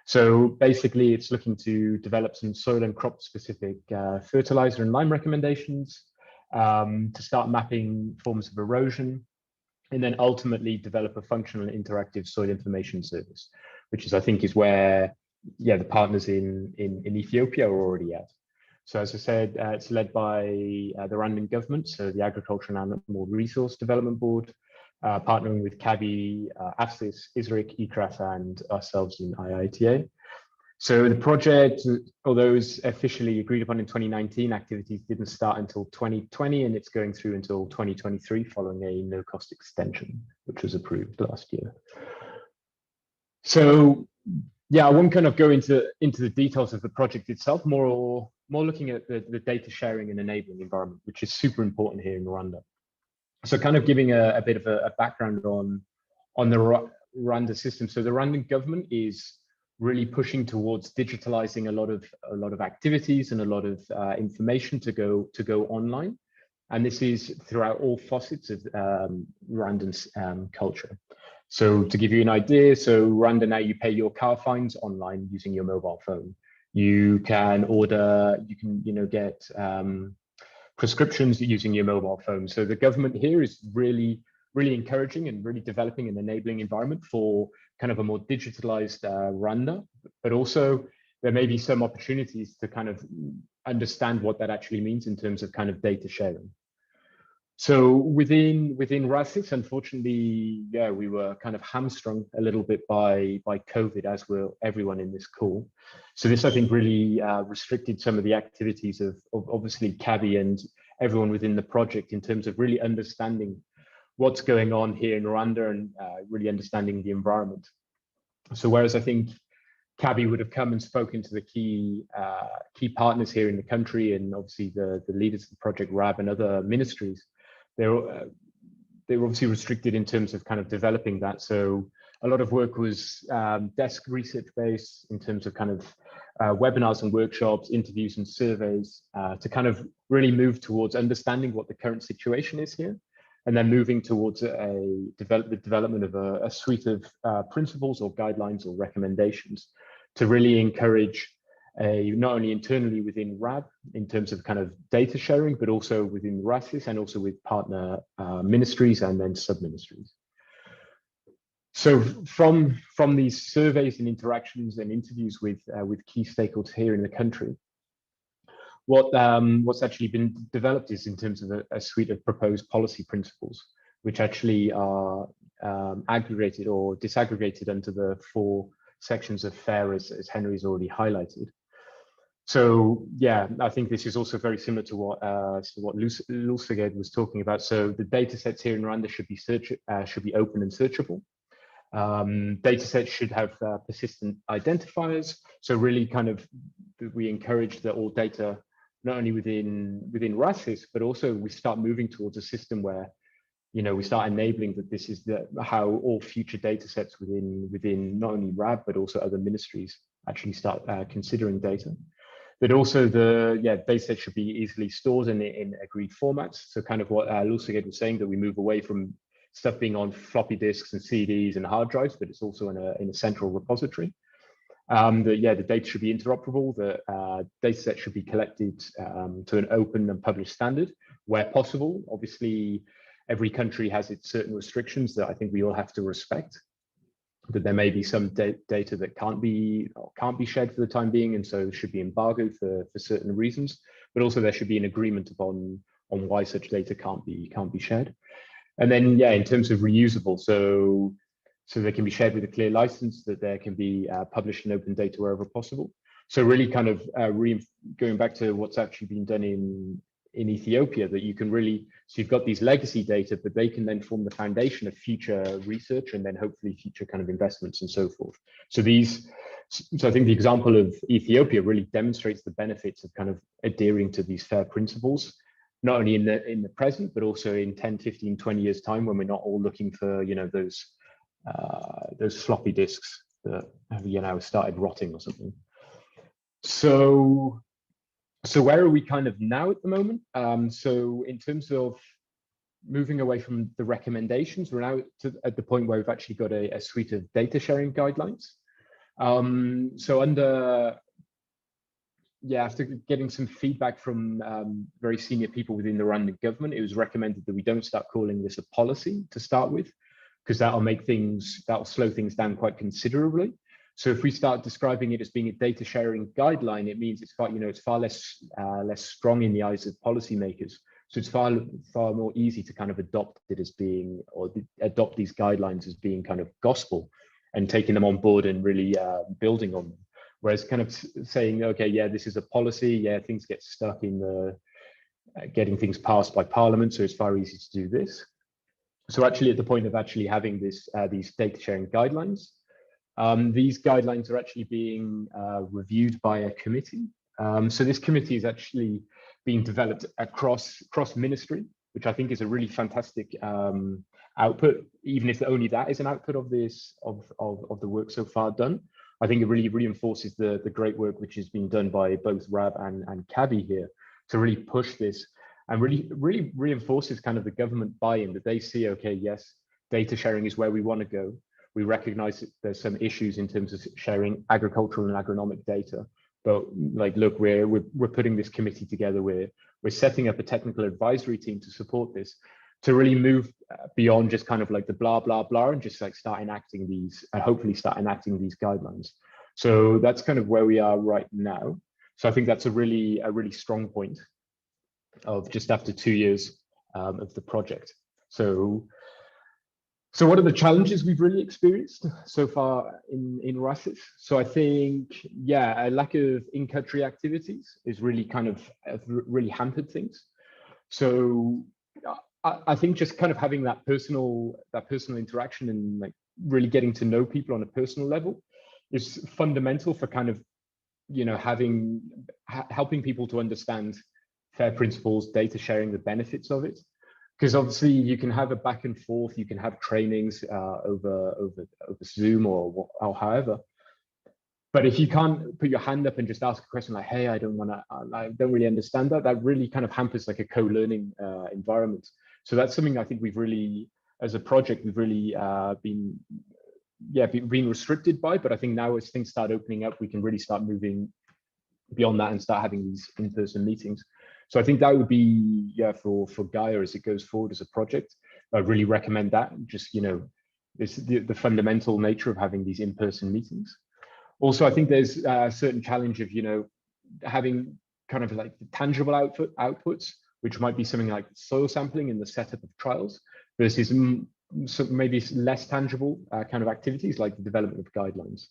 So basically it's looking to develop some soil and crop specific fertilizer and lime recommendations, to start mapping forms of erosion, and then ultimately develop a functional and interactive soil information service, which is, I think, is where, yeah, the partners in Ethiopia are already at. So as I said, it's led by the Rwandan government, so the Agriculture and Animal Resource Development Board, partnering with CABI, AFSIS, ISRIC, ECRAF, and ourselves in IITA. So the project, although it was officially agreed upon in 2019, activities didn't start until 2020, and it's going through until 2023 following a no-cost extension, which was approved last year. So yeah, I won't kind of go into the details of the project itself, more looking at the data sharing and enabling environment, which is super important here in Rwanda. So kind of giving a bit of a background on the Rwanda system. So the Rwandan government is really pushing towards digitalizing a lot of activities and a lot of information to go online, and this is throughout all facets of Rwandan's culture. So to give you an idea, so Rwanda now, you pay your car fines online using your mobile phone. You can order, you can get prescriptions using your mobile phone. So the government here is really encouraging and really developing an enabling environment for kind of a more digitalized Rwanda, but also there may be some opportunities to kind of understand what that actually means in terms of kind of data sharing. So within RASIS, unfortunately, yeah, we were kind of hamstrung a little bit by COVID, as were everyone in this call. So this, I think, really restricted some of the activities of obviously Kabi and everyone within the project in terms of really understanding what's going on here in Rwanda and really understanding the environment. So whereas I think Kabi would have come and spoken to the key partners here in the country, and obviously the leaders of the project, RAB and other ministries, they were obviously restricted in terms of kind of developing that. So a lot of work was desk research based in terms of kind of webinars and workshops, interviews and surveys to kind of really move towards understanding what the current situation is here, and then moving towards the development of a suite of principles or guidelines or recommendations to really encourage not only internally within RAB in terms of kind of data sharing, but also within RASIS and also with partner ministries and then sub-ministries. So from these surveys and interactions and interviews with key stakeholders here in the country, what's actually been developed is in terms of a suite of proposed policy principles, which actually are aggregated or disaggregated under the 4 sections of FAIR, as Henry's already highlighted. So yeah, I think this is also very similar to what Luseged was talking about. So the data sets here in Rwanda should be open and searchable. Data sets should have persistent identifiers. So really kind of we encourage that all data, not only within RASIS, but also we start moving towards a system where we start enabling that this is how all future data sets within not only RAB, but also other ministries actually start considering data. But also the data set should be easily stored in agreed formats. So kind of what Luseged was saying, that we move away from stuff being on floppy disks and CDs and hard drives, but it's also in a central repository. The data should be interoperable. The data set should be collected to an open and published standard where possible. Obviously, every country has its certain restrictions that I think we all have to respect. That there may be some data that can't be shared for the time being, and so should be embargoed for certain reasons. But also there should be an agreement on why such data can't be shared. And then in terms of reusable, so they can be shared with a clear license, that there can be published in open data wherever possible. So really kind of going back to what's actually been done in Ethiopia, that you can really, so you've got these legacy data, but they can then form the foundation of future research and then hopefully future kind of investments and so forth. So I think the example of Ethiopia really demonstrates the benefits of kind of adhering to these FAIR principles, not only in the present, but also in 10, 15, 20 years time, when we're not all looking for, those floppy disks that have, started rotting or something. So where are we kind of now at the moment? So in terms of moving away from the recommendations, we're now at the point where we've actually got a suite of data sharing guidelines. So after getting some feedback from very senior people within the Rwandan government, it was recommended that we don't start calling this a policy to start with, because that'll slow things down quite considerably. So if we start describing it as being a data sharing guideline, it means it's far less strong in the eyes of policymakers. So it's far more easy to kind of adopt it as being, or adopt these guidelines as being kind of gospel, and taking them on board and really building on them. Whereas kind of saying, okay, yeah, this is a policy, yeah, things get stuck in the getting things passed by Parliament, so it's far easier to do this. So actually at the point of actually having this these data sharing guidelines, these guidelines are actually being reviewed by a committee. So this committee is actually being developed across ministry, which I think is a really fantastic output, even if only that is an output of this of the work so far done. I think it really reinforces the great work which is being done by both RAB and CABI here to really push this, and really reinforces kind of the government buy-in that they see, okay, yes, data sharing is where we want to go. We recognize that there's some issues in terms of sharing agricultural and agronomic data, but like, look, we're putting this committee together. We're setting up a technical advisory team to support this, to really move beyond just kind of like the blah, blah, blah, and just like start enacting these, and hopefully start enacting these guidelines. So that's kind of where we are right now. So I think that's a really strong point of just after 2 years of the project. So what are the challenges we've really experienced so far in RASIS? So I think, yeah, a lack of in-country activities is really kind of really hampered things. So I think just kind of having that personal interaction and like really getting to know people on a personal level is fundamental for kind of, you know, helping people to understand FAIR principles, data sharing, the benefits of it. Because obviously you can have a back and forth, you can have trainings over Zoom or however. But if you can't put your hand up and just ask a question like, hey, I don't really understand that, that really kind of hampers like a co-learning environment. So that's something I think we've really, as a project, we've really been restricted by. But I think now as things start opening up, we can really start moving beyond that and start having these in-person meetings. So I think that would be, yeah, for Gaia as it goes forward as a project. I really recommend that. Just, you know, it's the fundamental nature of having these in-person meetings. Also, I think there's a certain challenge of, you know, having kind of like the tangible outputs, which might be something like soil sampling in the setup of trials, versus maybe less tangible kind of activities like the development of guidelines.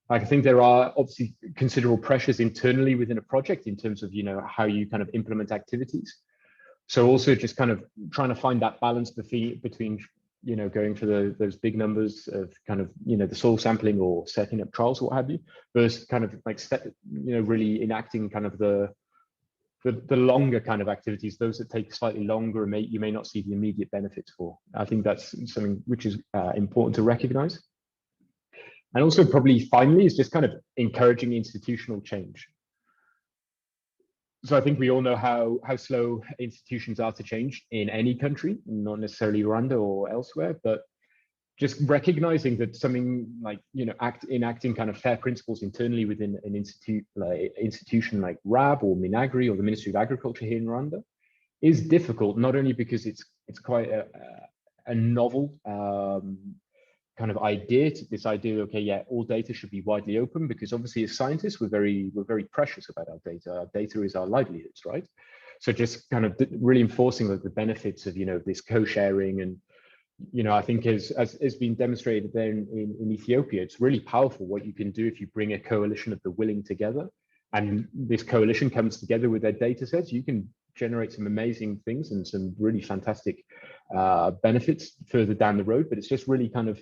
I think there are obviously considerable pressures internally within a project in terms of, you know, how you kind of implement activities. So also just kind of trying to find that balance between you know, going for those big numbers of kind of, you know, the soil sampling or setting up trials or what have you, versus kind of like, you know, really enacting kind of the longer kind of activities, those that take slightly longer and you may not see the immediate benefits for. I think that's something which is important to recognize. And also probably finally is just kind of encouraging institutional change. So I think we all know how slow institutions are to change in any country, not necessarily Rwanda or elsewhere, but just recognizing that something like, you know, enacting kind of FAIR principles internally within an institution like RAB or Minagri or the Ministry of Agriculture here in Rwanda is difficult, not only because it's quite a novel kind of idea, this idea, okay, yeah, all data should be widely open, because obviously as scientists, we're very precious about our data. Our data is our livelihoods, right? So just kind of really enforcing the benefits of, you know, this co-sharing. And, you know, I think as been demonstrated there in Ethiopia, it's really powerful what you can do if you bring a coalition of the willing together, and this coalition comes together with their data sets. You can generate some amazing things and some really fantastic benefits further down the road. But it's just really kind of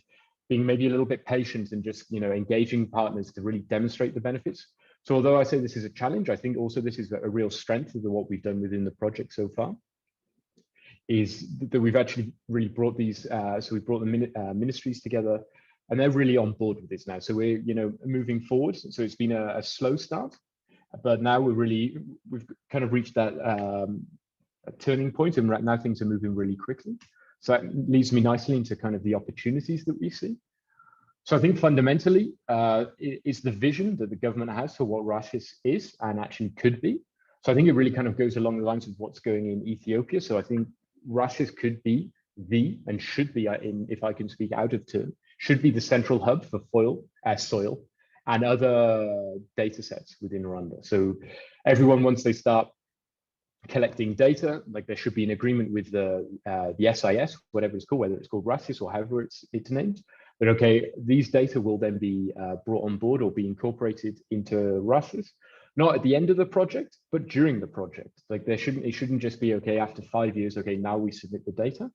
being maybe a little bit patient and just, you know, engaging partners to really demonstrate the benefits. So although I say this is a challenge, I think also this is a real strength of what we've done within the project so far, is that we've actually really brought these, so we've brought the ministries together, and they're really on board with this now. So we're, you know, moving forward. So it's been a slow start, but now we've kind of reached that a turning point, and right now things are moving really quickly. So that leads me nicely into kind of the opportunities that we see. So I think fundamentally is the vision that the government has for what RASIS is and actually could be. So I think it really kind of goes along the lines of what's going in Ethiopia. So I think RASIS could be and should be, if I can speak out of turn, should be the central hub for soil and other data sets within Rwanda. So everyone, once they start collecting data, like there should be an agreement with the SIS, whatever it's called, whether it's called RASIS or however it's named, But okay, these data will then be brought on board or be incorporated into RASes, not at the end of the project, but during the project. Like it shouldn't just be, okay, after 5 years, okay, now we submit the data.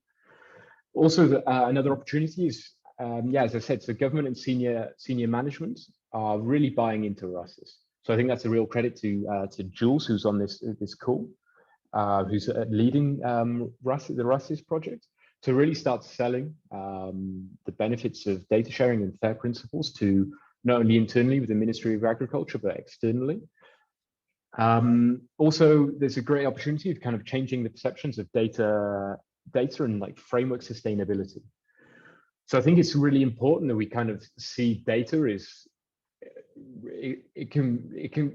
Also, another opportunity is, yeah, as I said, so government and senior management are really buying into RASes. So I think that's a real credit to Jules, who's on this call, who's leading the RASes project, to really start selling the benefits of data sharing and FAIR principles to not only internally with the Ministry of Agriculture, but externally. Also, there's a great opportunity of kind of changing the perceptions of data and like framework sustainability. So I think it's really important that we kind of see data as it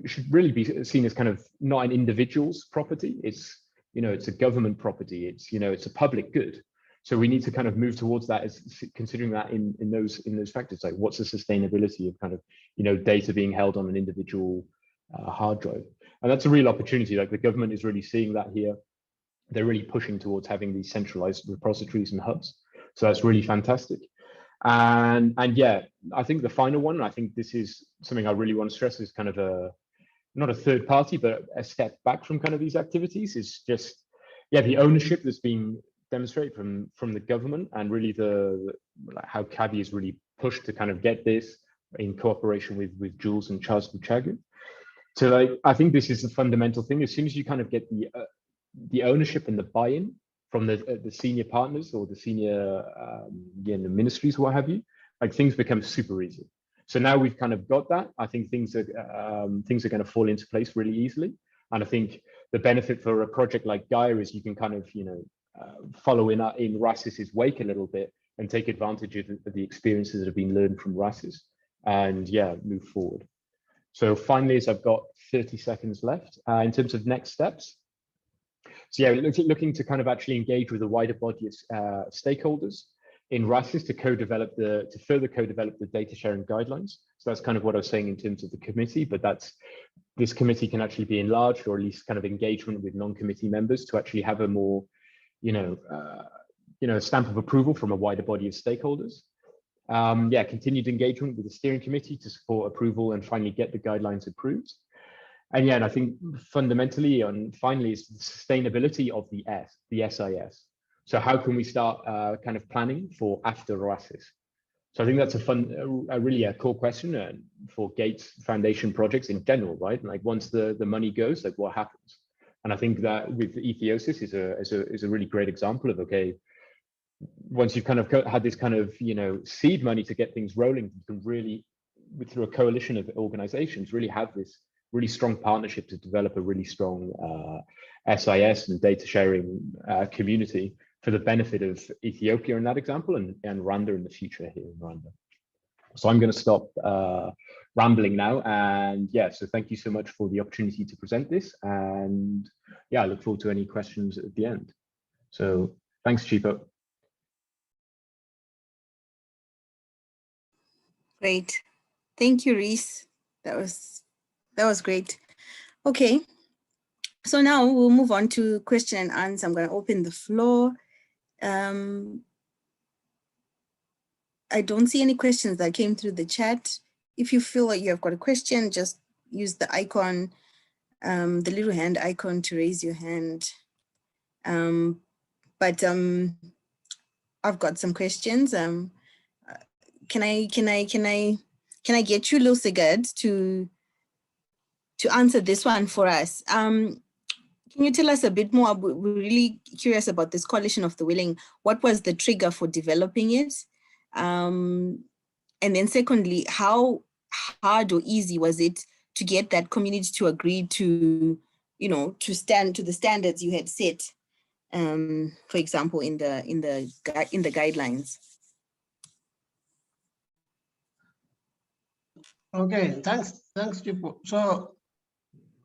should really be seen as kind of not an individual's property. It's, you know, it's a government property. It's, you know, it's a public good. So we need to kind of move towards that, as considering that in those factors, like what's the sustainability of kind of, you know, data being held on an individual hard drive. And that's a real opportunity. Like the government is really seeing that here. They're really pushing towards having these centralized repositories and hubs. So that's really fantastic. And yeah, I think the final one, I think this is something I really want to stress, is kind of not a third party, but a step back from kind of these activities, is just, yeah, the ownership that's being demonstrated from the government, and really how CABI is really pushed to kind of get this in cooperation with Jules and Charles Buchagu. So like, I think this is a fundamental thing. As soon as you kind of get the ownership and the buy-in from the senior partners or the senior the ministries, what have you, like things become super easy. So now we've kind of got that. I think things are going to fall into place really easily. And I think the benefit for a project like Gaia is you can kind of, you know, follow in RASes' wake a little bit and take advantage of the experiences that have been learned from RASes, and yeah, move forward. So finally, as I've got 30 seconds left, in terms of next steps. So yeah, looking to kind of actually engage with a wider body of stakeholders in RASes to further co-develop the data sharing guidelines. So that's kind of what I was saying in terms of the committee, but this committee can actually be enlarged, or at least kind of engagement with non-committee members to actually have a more, stamp of approval from a wider body of stakeholders. Yeah, continued engagement with the steering committee to support approval and finally get the guidelines approved. And yeah, and I think fundamentally and finally is the sustainability of the SIS. So how can we start kind of planning for after RASes? So I think that's really a core question for Gates Foundation projects in general, right? Like once the money goes, like what happens? And I think that with Ethiosis is a really great example of, okay, once you've kind of had this kind of, you know, seed money to get things rolling, you can really, through a coalition of organizations, really have this really strong partnership to develop a really strong SIS and data sharing community for the benefit of Ethiopia in that example, and Rwanda in the future here in Rwanda. So I'm going to stop rambling now, and yeah, so thank you so much for the opportunity to present this, and yeah, I look forward to any questions at the end. So thanks, Chipo. Great, thank you, Reese. That was great. Okay, so now we'll move on to question and answer. I'm going to open the floor. I don't see any questions that came through the chat. If you feel like you have got a question, just use the icon, the little hand icon to raise your hand. But I've got some questions. Can I get you, Lusigard, to answer this one for us? Can you tell us a bit more? We're really curious about this Coalition of the Willing. What was the trigger for developing it? And then secondly, how hard or easy was it to get that community to agree to, you know, to stand to the standards you had set, for example, in the guidelines? Okay, thanks, Chipo. So,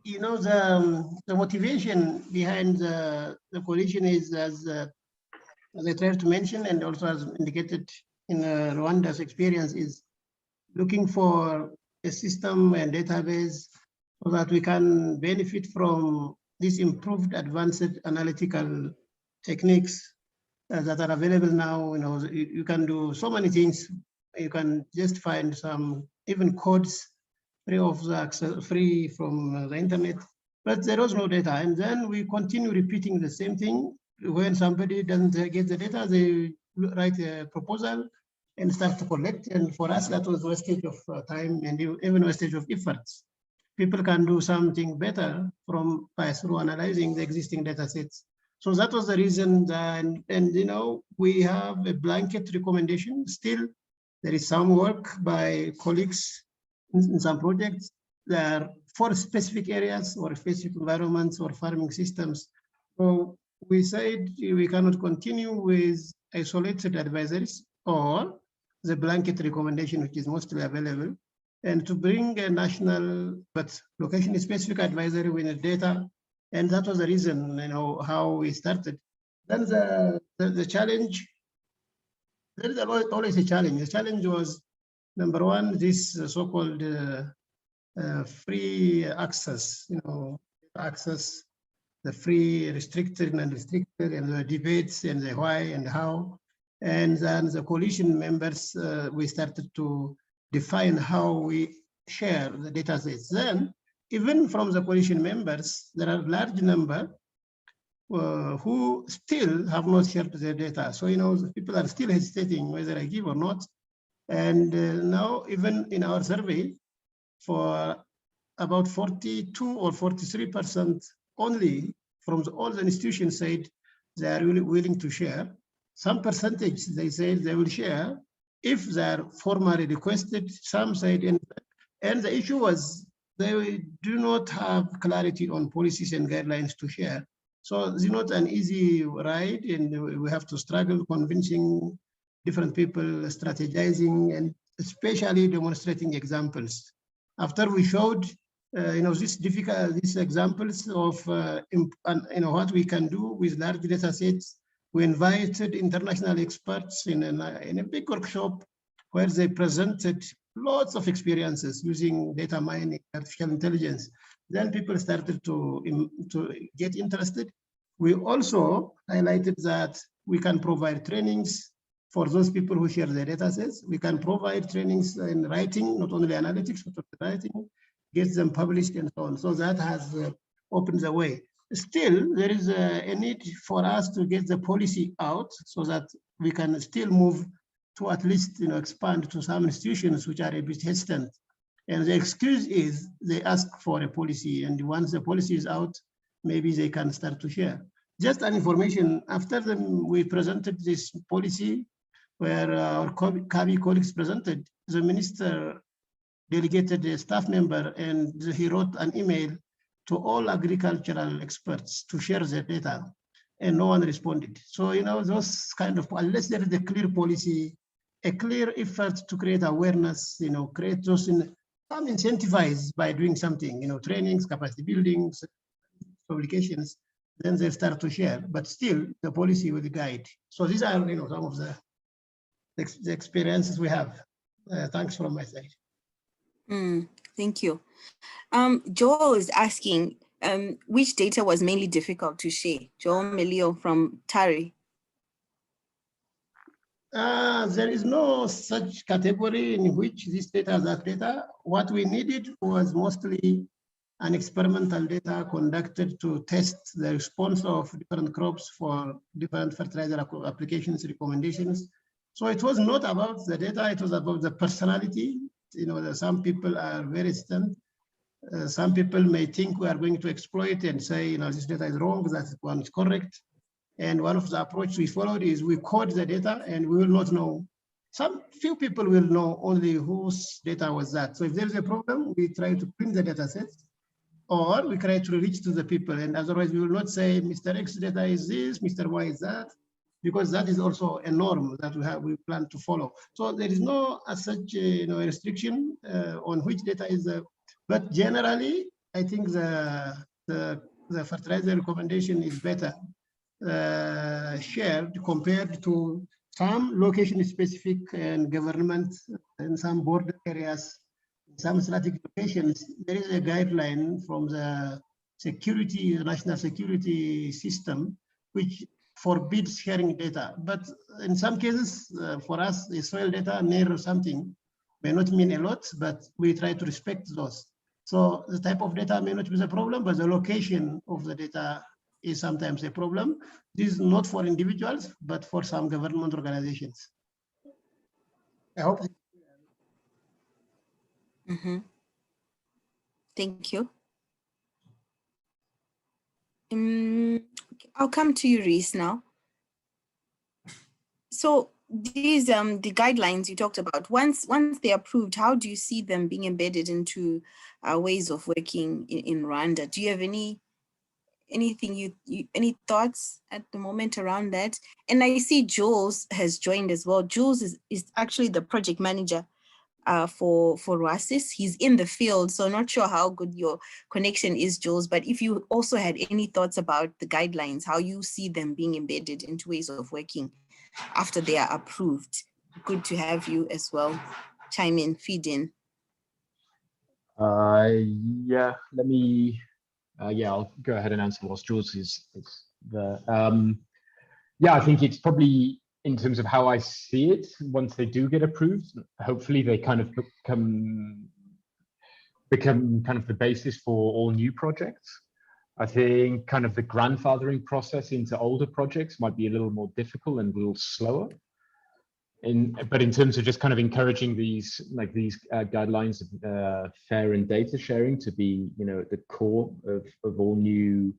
you know, the motivation behind the coalition is, as I tried to mention, and also as indicated in Rwanda's experience, is looking for a system and database so that we can benefit from these improved advanced analytical techniques that are available now. You know, you can do so many things you can just find some even codes free from the internet, but there was no data. And then we continue repeating the same thing. When somebody doesn't get the data, they write a proposal and start to collect. And for us, that was wastage of time and even wastage of efforts. People can do something better through analyzing the existing data sets. So that was the reason that, and you know, we have a blanket recommendation. Still, there is some work by colleagues in some projects. There are for specific areas or specific environments or farming systems. So we said we cannot continue with isolated advisories or the blanket recommendation, which is mostly available, and to bring a national but location-specific advisory with the data. And that was the reason, you know, how we started. Then the challenge, there is always a challenge. The challenge was, number one, this so-called free access, you know, access, the free, restricted and unrestricted, and the debates and the why and how. And then the coalition members, we started to define how we share the data sets. Then, even from the coalition members, there are a large number who still have not shared their data. So, you know, people are still hesitating whether I give or not. And now, even in our survey, for about 42 or 43% only from all the institutions said they are really willing to share. Some percentage, they said they will share if they are formally requested. Some said, and the issue was they do not have clarity on policies and guidelines to share. So it's not an easy ride, and we have to struggle convincing different people, strategizing, and especially demonstrating examples. After we showed, you know, these examples of, you know, what we can do with large data sets, we invited international experts in a big workshop where they presented lots of experiences using data mining, artificial intelligence. Then people started to get interested. We also highlighted that we can provide trainings for those people who share their data sets. We can provide trainings in writing, not only analytics, but writing, get them published and so on. So that has opened the way. Still, there is a need for us to get the policy out so that we can still move to at least, you know, expand to some institutions which are a bit hesitant. And the excuse is they ask for a policy, and once the policy is out, maybe they can start to share. Just an information, after we presented this policy, where our CABI colleagues presented, the minister delegated a staff member, and he wrote an email to all agricultural experts to share their data, and no one responded. So, you know, those kind of, unless there is a clear policy, a clear effort to create awareness, you know, create those, some incentivize by doing something, you know, trainings, capacity buildings, publications, then they start to share, but still the policy will guide. So these are, you know, some of the experiences we have. Thanks from my side. Thank you. Joel is asking, which data was mainly difficult to share? Joel Melio from Tari. There is no such category in which this data, that data. What we needed was mostly an experimental data conducted to test the response of different crops for different fertilizer applications recommendations. So it was not about the data, it was about the personality. You know, some people are very distant. Some people may think we are going to exploit and say, you know, this data is wrong, that one is correct. And one of the approach we followed is we code the data, and we will not know. Some few people will know only whose data was that. So if there is a problem, we try to print the data set, or we try to reach to the people. And otherwise, we will not say Mr. X data is this, Mr. Y is that, because that is also a norm that we plan to follow. So there is no as such, you know, restriction on which data is. But generally, I think the fertilizer recommendation is better shared compared to some location-specific and government in some border areas, some strategic locations. There is a guideline from the national security system, which forbids sharing data. But in some cases, for us, the soil data near something may not mean a lot, but we try to respect those. So the type of data may not be the problem, but the location of the data is sometimes a problem. This is not for individuals, but for some government organizations. I hope. Thank you. I'll come to you, Reese, now. So these the guidelines you talked about, once they're approved, how do you see them being embedded into ways of working in Rwanda? Do you have anything any thoughts at the moment around that? And I see Jules has joined as well. Jules is actually the project manager for RWASIS. He's in the field, so not sure how good your connection is, Jules, but if you also had any thoughts about the guidelines, how you see them being embedded into ways of working after they are approved. Good to have you as well. Chime in, feed in. Yeah, let me, yeah, I'll go ahead and answer whilst Jules is there. Yeah, I think it's probably, in terms of how I see it, once they do get approved, hopefully they kind of become kind of the basis for all new projects. I think kind of the grandfathering process into older projects might be a little more difficult and a little slower. But in terms of just kind of encouraging these guidelines of fair and data sharing to be, you know, at the core of all new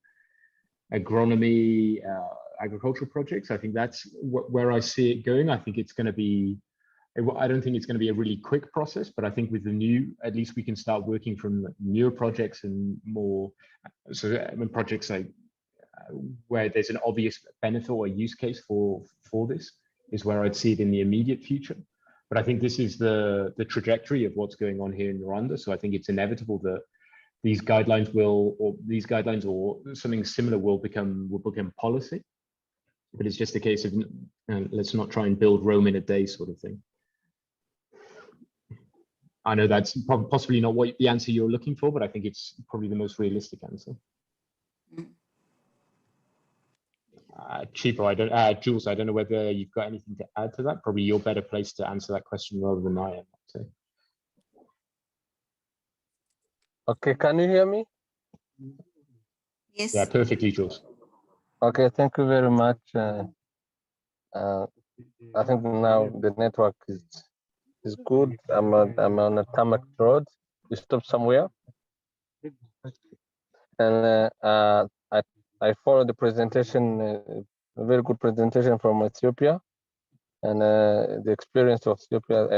agronomy, agricultural projects, I think that's where I see it going. I think it's going to be, I don't think it's going to be a really quick process, but I think with the new, at least we can start working from newer projects and more, so projects like where there's an obvious benefit or use case for this is where I'd see it in the immediate future. But I think this is the trajectory of what's going on here in Rwanda. So I think it's inevitable that these guidelines or something similar will become policy. But it's just a case of let's not try and build Rome in a day sort of thing. I know that's possibly not what the answer you're looking for, but I think it's probably the most realistic answer. Chipo, Jules, I don't know whether you've got anything to add to that. Probably you're better placed to answer that question rather than I am. So. Okay, can you hear me? Yes. Yeah, perfectly, Jules. Okay, thank you very much. I think now the network is good. I'm on a tarmac road. We stopped somewhere, and I followed the presentation, a very good presentation from Ethiopia, and the experience of Ethiopia.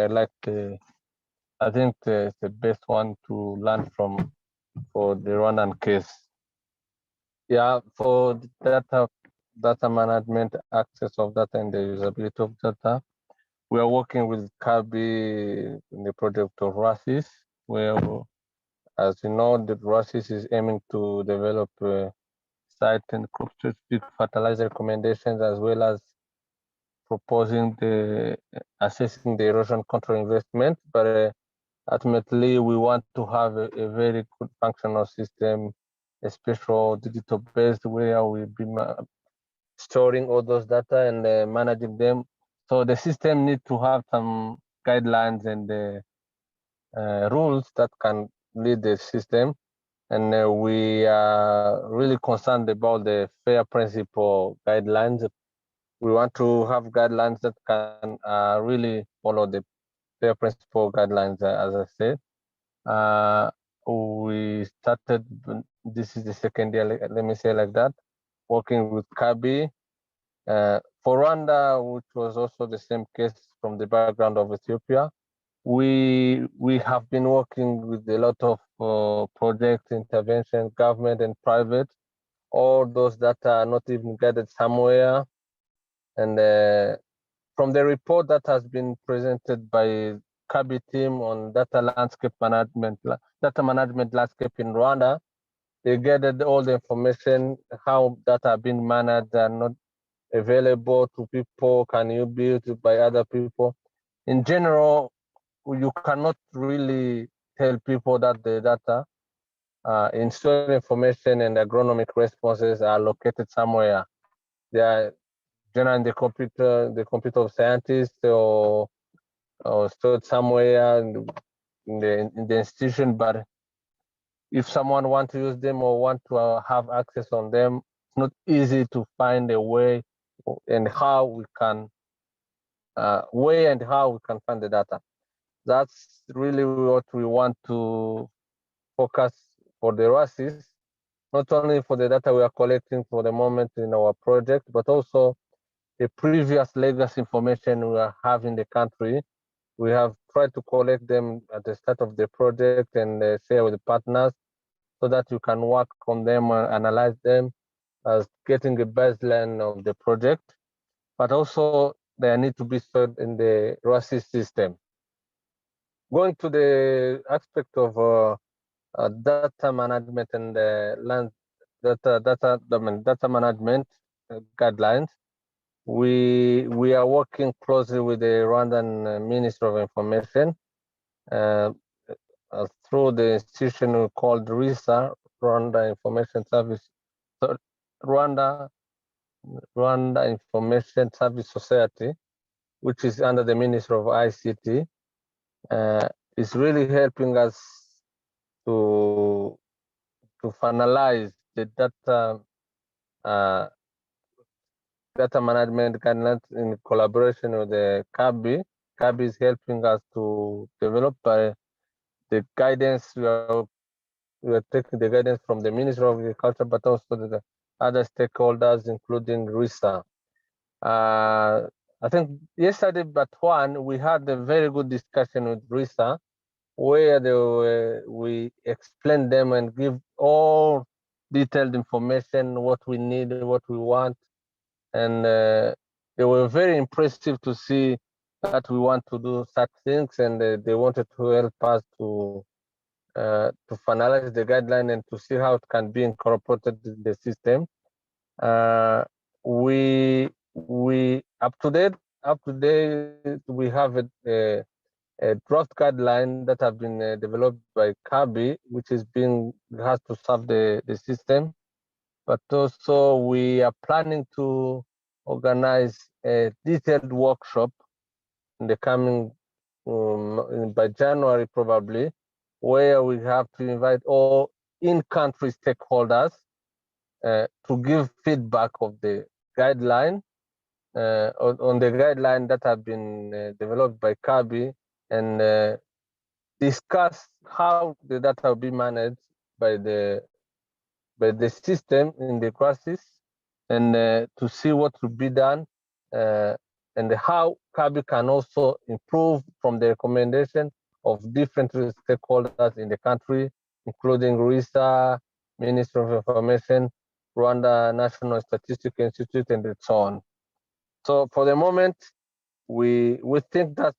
I think it's the best one to learn from for the Rwandan case. Yeah, for data management, access of data, and the usability of data, we are working with CABI in the project of RWASIS, where, as you know, the RWASIS is aiming to develop site and crop-specific fertilizer recommendations, as well as proposing assessing the erosion control investment. But ultimately, we want to have a very good functional system, a special digital-based where we'll be storing all those data and managing them. So the system needs to have some guidelines and rules that can lead the system. And we are really concerned about the FAIR principle guidelines. We want to have guidelines that can really follow the FAIR principle guidelines, as I said. We started, this is the second year, let me say like that, working with CABI. For Rwanda, which was also the same case from the background of Ethiopia, we have been working with a lot of project intervention, government and private. All those data are not even gathered somewhere. And from the report that has been presented by CABI team on data management landscape in Rwanda, they gathered all the information, how data are being managed and not available to people, can you be used by other people. In general, you cannot really tell people that the data in soil information and agronomic responses are located somewhere. They are generally the computer scientist or stored somewhere in the institution. But if someone wants to use them or want to have access on them, it's not easy to find a way and how we can find the data. That's really what we want to focus for the RASIS, not only for the data we are collecting for the moment in our project, but also the previous legacy information we have in the country. We have tried to collect them at the start of the project and share with the partners so that you can work on them and analyze them as getting a baseline of the project, but also they need to be stored in the RASIS system. Going to the aspect of data management and land data management guidelines, we are working closely with the Rwandan Ministry of Information through the institution called RISA, Rwanda Information Service, Rwanda Information Service Society, which is under the Ministry of ICT. Is really helping us to finalize the data management guidelines in collaboration with the CABI. CABI is helping us to develop the guidance. We are taking the guidance from the Ministry of Agriculture, but also the other stakeholders, including RISA. I think yesterday, but we had a very good discussion with RISA, where we explain them and give all detailed information, what we need, what we want. And they were very impressive to see that we want to do such things, and they wanted to help us to finalize the guideline and to see how it can be incorporated in the system. We up to date we have a draft guideline that have been developed by CABI, which has to serve the system. But also we are planning to organize a detailed workshop in the coming by January probably, where we have to invite all in-country stakeholders to give feedback of the guideline on the guideline that have been developed by CABI, and discuss how the data will be managed by the system in the crisis, and to see what will be done and how CABI can also improve from the recommendation of different stakeholders in the country, including RISA, Ministry of Information, Rwanda National Statistical Institute, and so on. So for the moment, we think that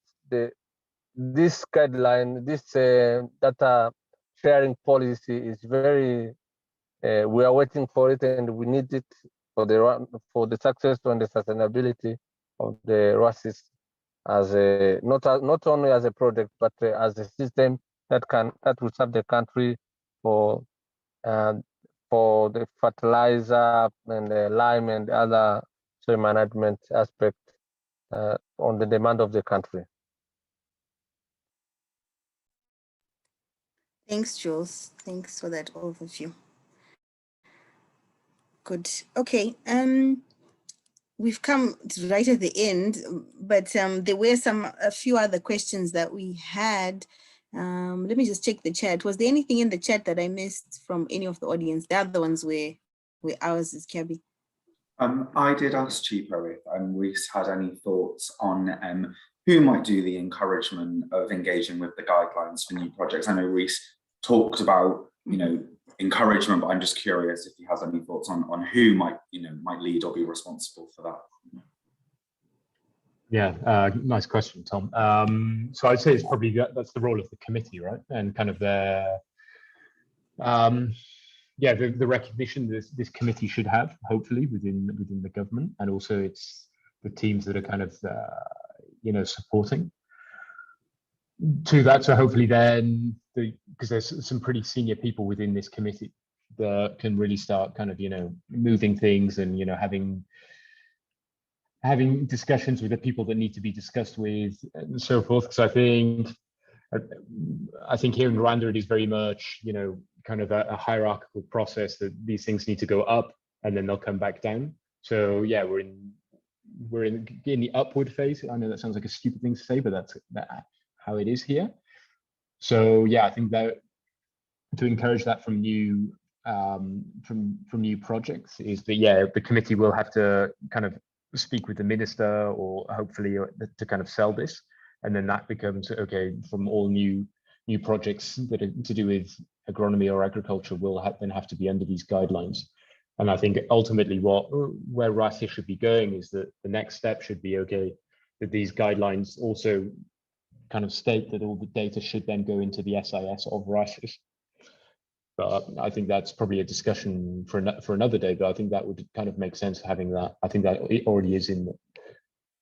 this guideline, this data sharing policy is very. We are waiting for it, and we need it for the success and the sustainability of the RASIS as not only as a project, but as a system that will serve the country for the fertilizer and the lime and other soil management aspect on the demand of the country. Thanks, Jules. Thanks for that overview. Good. Okay. We've come right at the end, but there were a few other questions that we had. Let me just check the chat. Was there anything in the chat that I missed from any of the audience? The other ones were ours is Kabi. I did ask Chipo if Reese had any thoughts on who might do the encouragement of engaging with the guidelines for new projects. I know Reese talked about, encouragement, but I'm just curious if he has any thoughts on who might lead or be responsible for that. Yeah, nice question, Tom. So I'd say it's probably that's the role of the committee, right? And kind of the recognition this committee should have, hopefully, within the government, and also it's the teams that are kind of supporting to that. So hopefully then, because there's some pretty senior people within this committee that can really start kind of moving things and having having discussions with the people that need to be discussed with and so forth. Because I think here in Rwanda, it is very much, you know, kind of a hierarchical process that these things need to go up and then they'll come back down. So yeah, we're in the upward phase. I know that sounds like a stupid thing to say, but that's how it is here. So yeah, I think that to encourage that from new projects is that, yeah, the committee will have to kind of speak with the minister or hopefully to kind of sell this. And then that becomes, okay, from all new projects that are to do with agronomy or agriculture will then have to be under these guidelines. And I think ultimately where RASIS should be going is that the next step should be, okay, that these guidelines also kind of state that all the data should then go into the SIS of RASIS. But I think that's probably a discussion for another day, but I think that would kind of make sense having that. I think that it already is in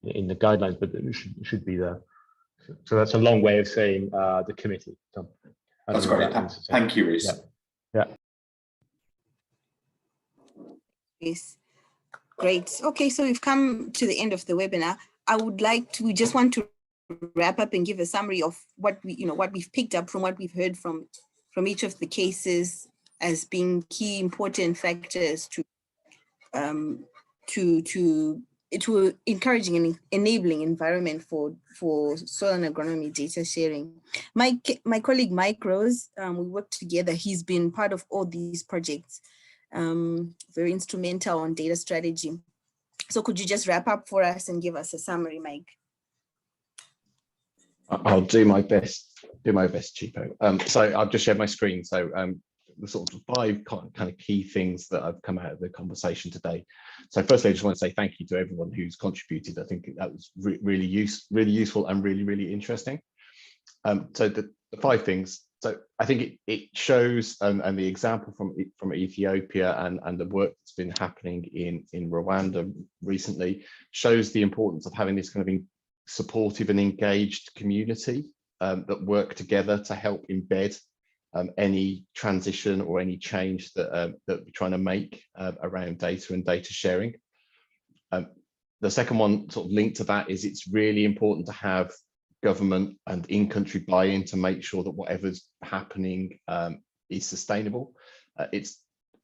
the guidelines, but it should be there. So that's a long way of saying the committee. So that's great. Thank you, Reese. Yeah. Yes. Great. Okay, so we've come to the end of the webinar. We just want to wrap up and give a summary of what we've picked up from what we've heard from each of the cases as being key important factors to encouraging and enabling environment for soil and agronomy data sharing. My colleague Mike Rose, we worked together. He's been part of all these projects, very instrumental on data strategy. So could you just wrap up for us and give us a summary, Mike? I'll do my best, Chipo. So I've just shared my screen. So the sort of 5 kind of key things that have come out of the conversation today. So firstly, I just want to say thank you to everyone who's contributed. I think that was really useful and really interesting. So the 5 things. So I think it shows, and the example from Ethiopia and the work that's been happening in Rwanda recently shows the importance of having this kind of supportive and engaged community that work together to help embed any transition or any change that we're trying to make around data and data sharing. The second one sort of linked to that is it's really important to have government and in-country buy-in to make sure that whatever's happening is sustainable.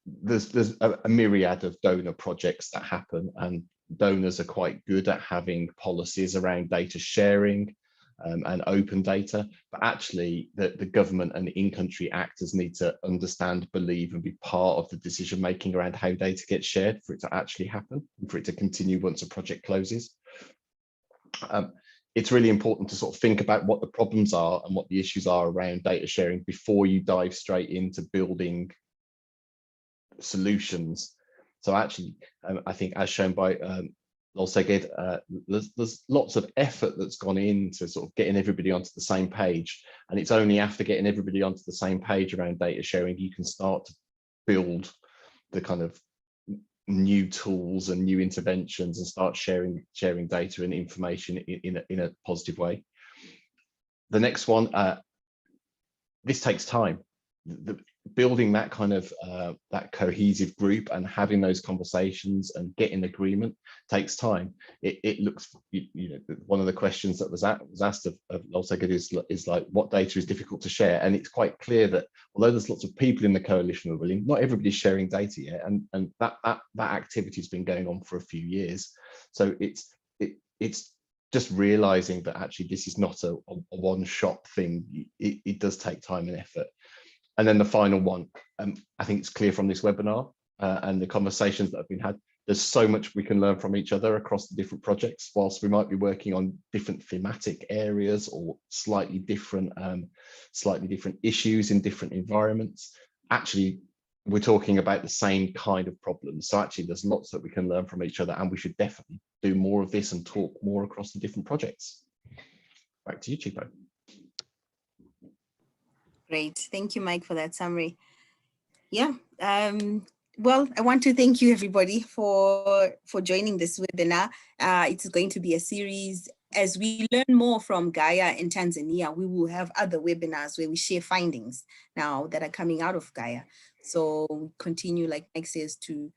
There's a myriad of donor projects that happen, and donors are quite good at having policies around data sharing and open data, but actually the government and the in-country actors need to understand, believe, and be part of the decision making around how data gets shared for it to actually happen and for it to continue once a project closes. It's really important to sort of think about what the problems are and what the issues are around data sharing before you dive straight into building solutions. So actually, I think as shown by Lolseged, there's lots of effort that's gone into sort of getting everybody onto the same page. And it's only after getting everybody onto the same page around data sharing, you can start to build the kind of new tools and new interventions and start sharing data and information in a positive way. The next one, this takes time. Building that kind of that cohesive group and having those conversations and getting agreement takes time. It looks, you know, one of the questions that was asked of Lolseged is like, what data is difficult to share? And it's quite clear that although there's lots of people in the coalition who are willing, not everybody's sharing data yet, and that activity has been going on for a few years. So it's just realizing that actually this is not a one-shot thing. It does take time and effort. And then the final one, I think it's clear from this webinar and the conversations that have been had, there's so much we can learn from each other across the different projects. Whilst we might be working on different thematic areas or slightly different issues in different environments, actually we're talking about the same kind of problems. So actually there's lots that we can learn from each other, and we should definitely do more of this and talk more across the different projects. Back to you, Chipo. Great. Thank you, Mike, for that summary. Yeah. Well, I want to thank you, everybody, for joining this webinar. It's going to be a series. As we learn more from Gaia in Tanzania, we will have other webinars where we share findings now that are coming out of Gaia. So we continue, like Mike says, to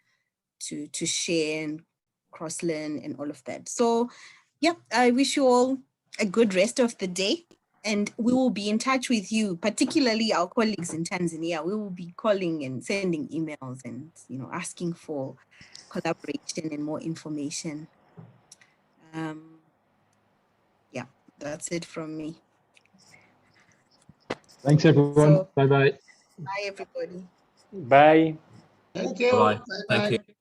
share and cross-learn and all of that. So yeah, I wish you all a good rest of the day, and we will be in touch with you, particularly our colleagues in Tanzania. We will be calling and sending emails and, you know, asking for collaboration and more information. Yeah, that's it from me. Thanks, everyone. So, Bye-bye. bye, everybody. Bye. Thank you. Bye. Bye-bye. Thank you.